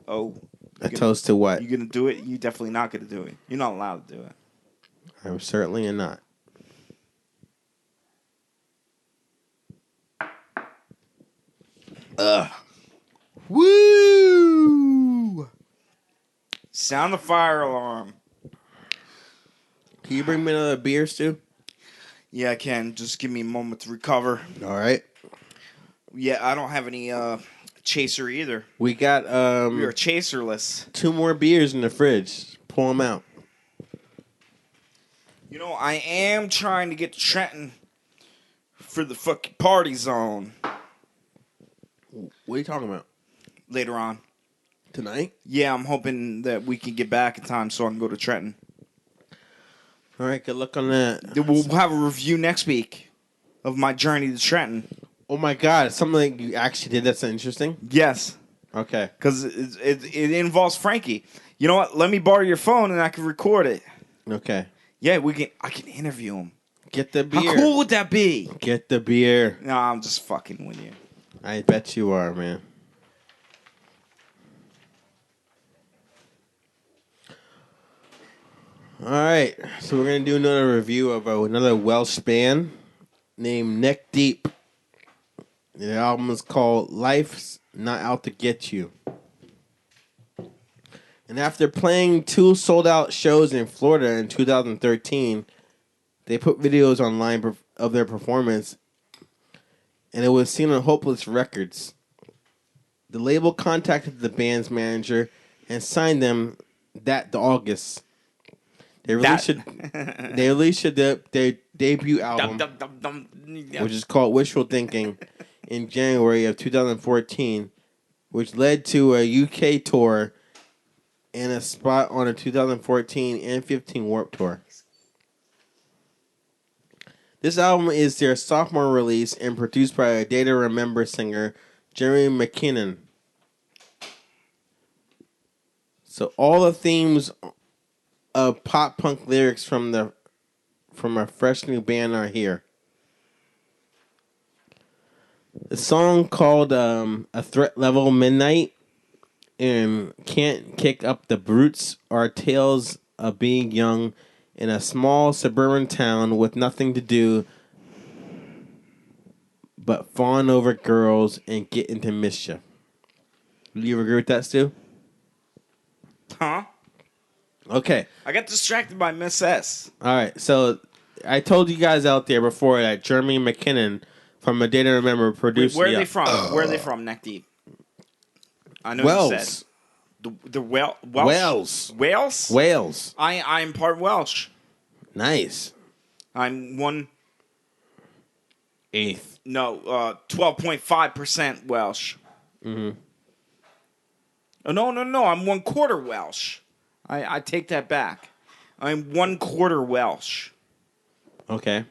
Oh. A toast to what? You gonna do it? You definitely not gonna do it. You're not allowed to do it. I'm certainly not. Woo! Sound the fire alarm. Can you bring me another beer, Stu? Yeah, I can. Just give me a moment to recover. All right. Yeah, I don't have any chaser either. We got We are chaserless. 2 more beers in the fridge. Pull them out. You know, I am trying to get to Trenton for the fucking party zone What are you talking about? later on. Tonight? Yeah, I'm hoping that we can get back in time so I can go to Trenton. All right, good luck on that. We'll have a review next week of my journey to Trenton. Oh my God, something you actually did that's interesting? Yes, Okay. because it involves Frankie. You know what? Let me borrow your phone and I can record it. Okay. Yeah, I can interview him. Get the beer. How cool would that be? Get the beer. No, I'm just fucking with you. I bet you are, man. All right, so we're gonna do another review of another Welsh band named Neck Deep. The album is called "Life's Not Out to Get You." And after playing 2 sold-out shows in Florida in 2013, they put videos online of their performance, and it was seen on Hopeless Records. The label contacted the band's manager and signed them that August. They released their debut album, which is called Wishful Thinking, in January of 2014, which led to a UK tour and a spot on a 2014 and 15 Warped Tour. This album is their sophomore release and produced by a Day to Remember singer, Jeremy McKinnon. So all the themes of pop punk lyrics from a fresh new band are here. The song called A Threat Level Midnight and Can't Kick Up the Brutes are tales of being young in a small suburban town with nothing to do but fawn over girls and get into mischief. Do you agree with that, Stu? Huh? Okay. I got distracted by Miss S. All right. So I told you guys out there before that Jeremy McKinnon from A Day to Remember produced. Where are they from? Where are they from? Neck Deep. I know Wales. you said the Welsh. Wales. Wales. Wales. I'm part Welsh. Nice. I'm 1/8. 8th. No, 12.5% Welsh. Mm-hmm. Oh, no. I'm 1/4 Welsh. I take that back. I'm 1/4 Welsh. Okay.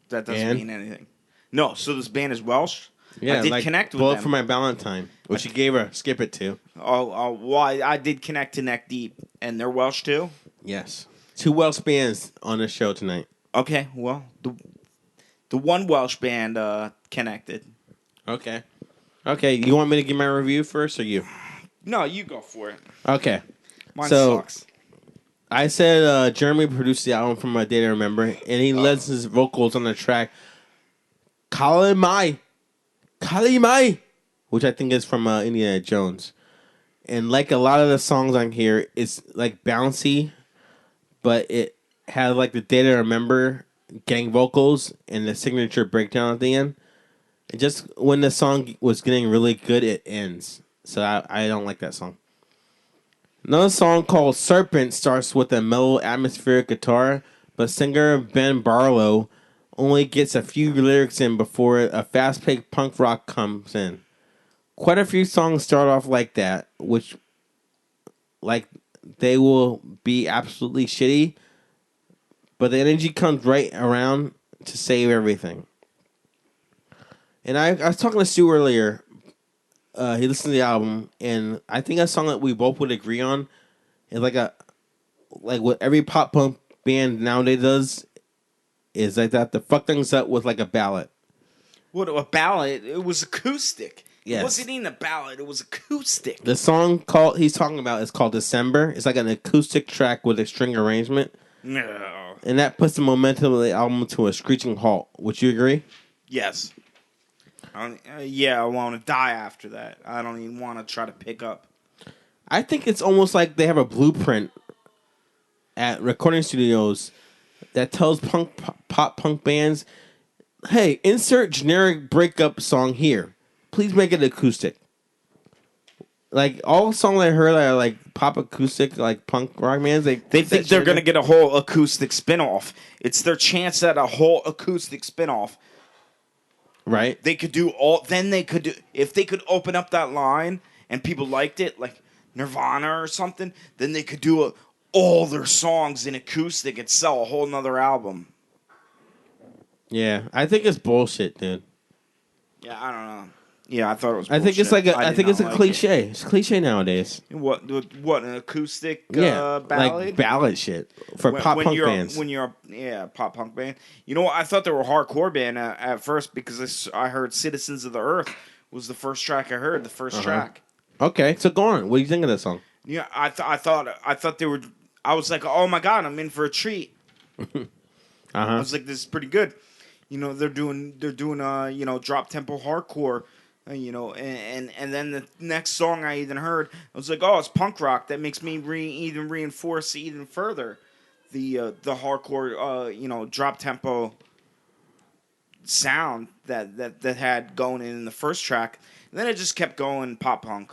That doesn't mean anything. No, so this band is Welsh? Yeah, I did like connect with Bullet them. For My Valentine, which you gave her Skip It to. Well, I did connect to Neck Deep, and they're Welsh too? Yes. 2 Welsh bands on the show tonight. Okay, well, the one Welsh band connected. Okay. Okay, you want me to give my review first or you? No, you go for it. Okay. Mine So, sucks. I said Jeremy produced the album from A Day to Remember, and he lends his vocals on the track Kalimai, which I think is from Indiana Jones. And like a lot of the songs on here, it's like bouncy, but it had like the Day to Remember gang vocals and the signature breakdown at the end. And just when the song was getting really good, it ends. So I don't like that song. Another song called Serpent starts with a mellow atmospheric guitar, but singer Ben Barlow only gets a few lyrics in before a fast-paced punk rock comes in. Quite a few songs start off like that, which, like, they will be absolutely shitty, but the energy comes right around to save everything. And I was talking to Stu earlier. He listened to the album, and I think a song that we both would agree on is like what every pop punk band nowadays does is like that to fuck things up with like a ballad. What, a ballad? It was acoustic. Yes. It wasn't even a ballad. It was acoustic. The song he's talking about is called December. It's like an acoustic track with a string arrangement. No. And that puts the momentum of the album to a screeching halt. Would you agree? Yes. Yeah, I want to die after that. I don't even want to try to pick up. I think it's almost like they have a blueprint at recording studios that tells pop punk bands, hey, insert generic breakup song here. Please make it acoustic. like all songs I heard are like pop acoustic, like punk rock bands. They put that think shit they're in gonna there. get a whole acoustic spinoff. It's their chance at a whole acoustic spinoff. Right. They could do all. Then they could do if they could open up that line and people liked it, like Nirvana or something. Then they could do all their songs in acoustic and sell a whole nother album. Yeah, I think it's bullshit, dude. Yeah, I don't know. Yeah, I thought it was. I think it's bullshit. like I did think it's not a like cliche. It's cliche nowadays. it. What an acoustic Yeah, ballad. like ballad shit for pop punk bands. When you're pop punk band. You know what? I thought they were a hardcore band at first because I heard "Citizens of the Earth" was the first track I heard. The 1st track. Okay, so go on. What do you think of this song? Yeah, I thought they were. I was like, oh my god, I'm in for a treat. I was like, this is pretty good. You know, they're doing drop tempo hardcore. And then the next song I even heard, I was like, oh, it's punk rock. That makes me even reinforce even further the hardcore drop tempo sound that had going in the first track. And then it just kept going pop punk.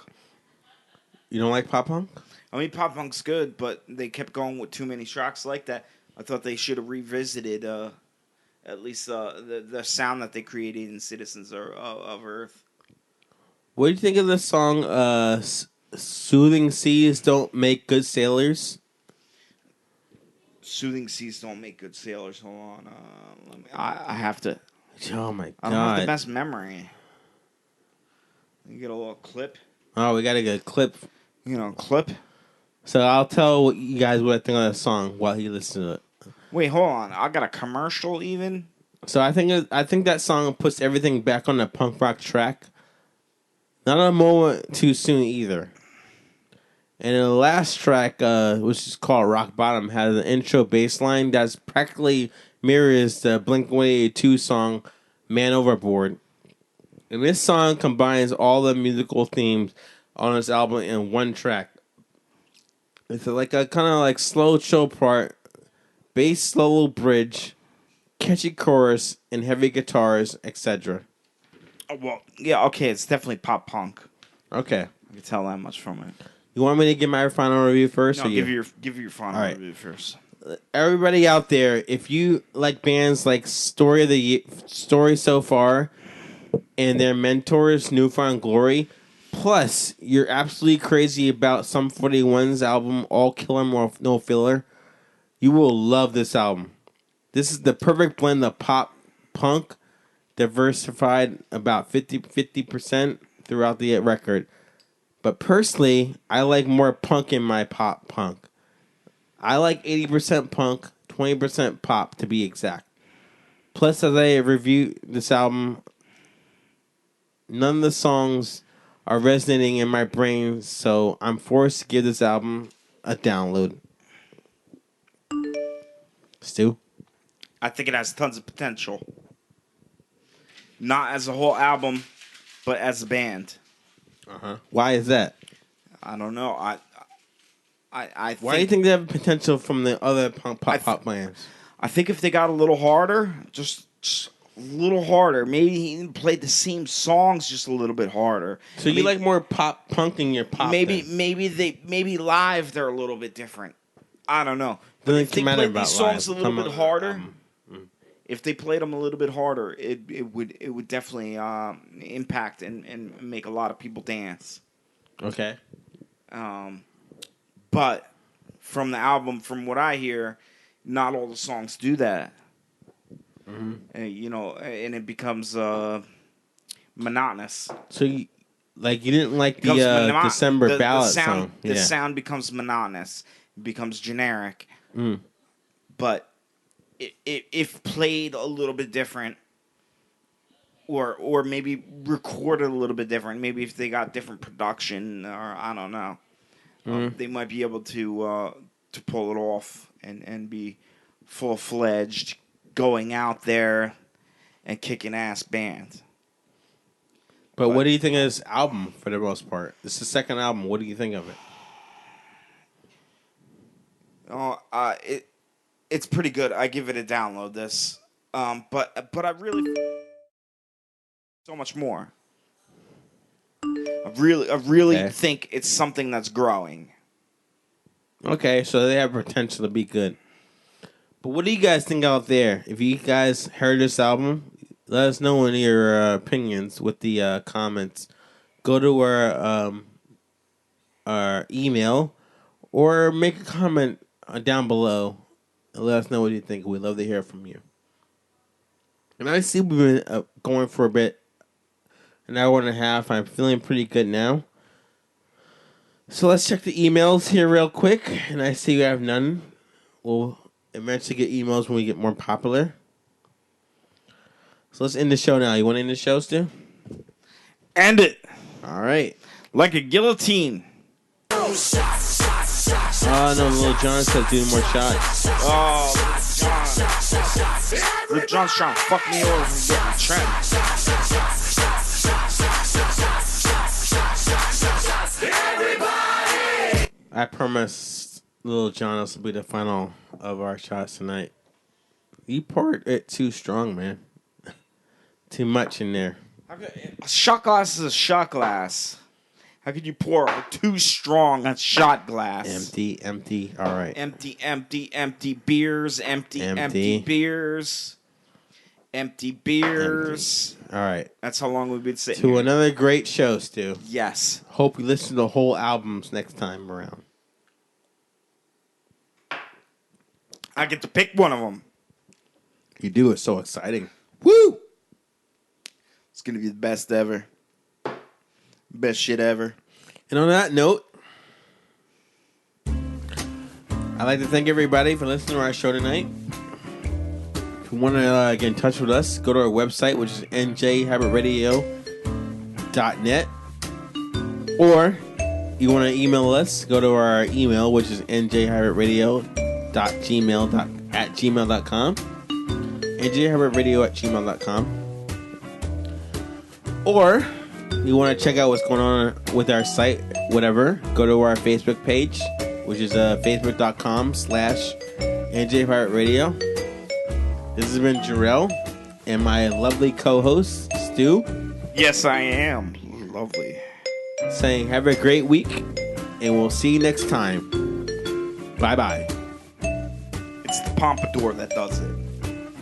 You don't like pop punk? I mean, pop punk's good, but they kept going with too many tracks like that. I thought they should have revisited at least the sound that they created in Citizens of Earth. What do you think of the song "Soothing Seas Don't Make Good Sailors"? Soothing seas don't make good sailors. Hold on, I have to. Oh my god! I don't have the best memory. You get a little clip. Oh, we gotta get a clip. Clip. So I'll tell you guys what I think of the song while he listens to it. Wait, hold on. I got a commercial even. So I think that song puts everything back on the punk rock track. Not a moment too soon either. And the last track, which is called Rock Bottom, has an intro bass line that's practically mirrors the Blink-182 song Man Overboard. And this song combines all the musical themes on this album in one track. It's like a kind of like slow chill part, bass slow bridge, catchy chorus, and heavy guitars, etc. Oh, well, yeah, okay, it's definitely pop punk. Okay. I can tell that much from it. You want me to give my final review first? No, or give you? your final All right. review first. Everybody out there, if you like bands like Story So Far and their mentors, Newfound Glory, plus you're absolutely crazy about Sum 41's album, All Killer No Filler, you will love this album. This is the perfect blend of pop, punk, diversified about 50% throughout the record. But personally, I like more punk in my pop punk. I like 80% punk, 20% pop to be exact. Plus, as I review this album, none of the songs are resonating in my brain, so I'm forced to give this album a download. Stu? I think it has tons of potential. Not as a whole album, but as a band. Why is that? I don't know. I think, Why do you think they have potential from the other pop bands? I think if they got a little harder, just a little harder, maybe he even played the same songs just a little bit harder. So you like more pop punk in your pop? Maybe then? maybe live they're a little bit different. I don't know. But Doesn't if they matter played about these songs live. a little Come bit on, harder, if they played them a little bit harder, it would definitely impact and make a lot of people dance. Okay. But from the album, from what I hear, not all the songs do that. And it becomes monotonous. So you didn't like Becomes the December ballad sound, song? The sound becomes monotonous. It becomes generic. But if played a little bit different, or maybe recorded a little bit different, maybe if they got different production, or I don't know, they might be able to pull it off and be full-fledged, going out there and kicking ass band. But what do you think of this album for the most part? This is the second album. What do you think of it? It's pretty good. I give it a download. This, but I really so much more. I really Okay. think it's something that's growing. Okay, so they have potential to be good. But what do you guys think out there? If you guys heard this album, let us know in your opinions with the comments. Go to our email or make a comment down below and let us know what you think. We'd love to hear from you. And I see we've been going for a bit, an hour and a half. I'm feeling pretty good now. So let's check the emails here real quick. And I see we have none. We'll eventually get emails when we get more popular. So let's end the show now. You want to end the show, Stu? End it All right. like a guillotine. Oh, no, Lil Jon said do more shots. Oh, Lil Jon's trying to fuck me over from getting trapped. I promise Lil Jon this will be the final of our shots tonight. You poured it too strong, man. Too much in there. A shot glass is a shot glass. How could you pour too strong a shot glass? Empty. All right. Empty beers. Empty beers. Empty beers. All right. That's how long we've been sitting To here. another great show, Stu. Yes. Hope you listen to the whole albums next time around. I get to pick one of them. You do. It's so exciting. Woo! It's going to be the best ever. Best shit ever. And on that note, I'd like to thank everybody for listening to our show tonight. If you want to get in touch with us, go to our website, which is njhabitradio.net. Or you want to email us, go to our email, which is njhabitradio.gmail.com. njhabitradio@gmail.com. Or you want to check out what's going on with our site, whatever, go to our Facebook page, which is facebook.com/NJPirateRadio. This has been Jarrell and my lovely co-host, Stu. Yes, I am. Lovely. Saying have a great week, and we'll see you next time. Bye-bye. It's the pompadour that does it.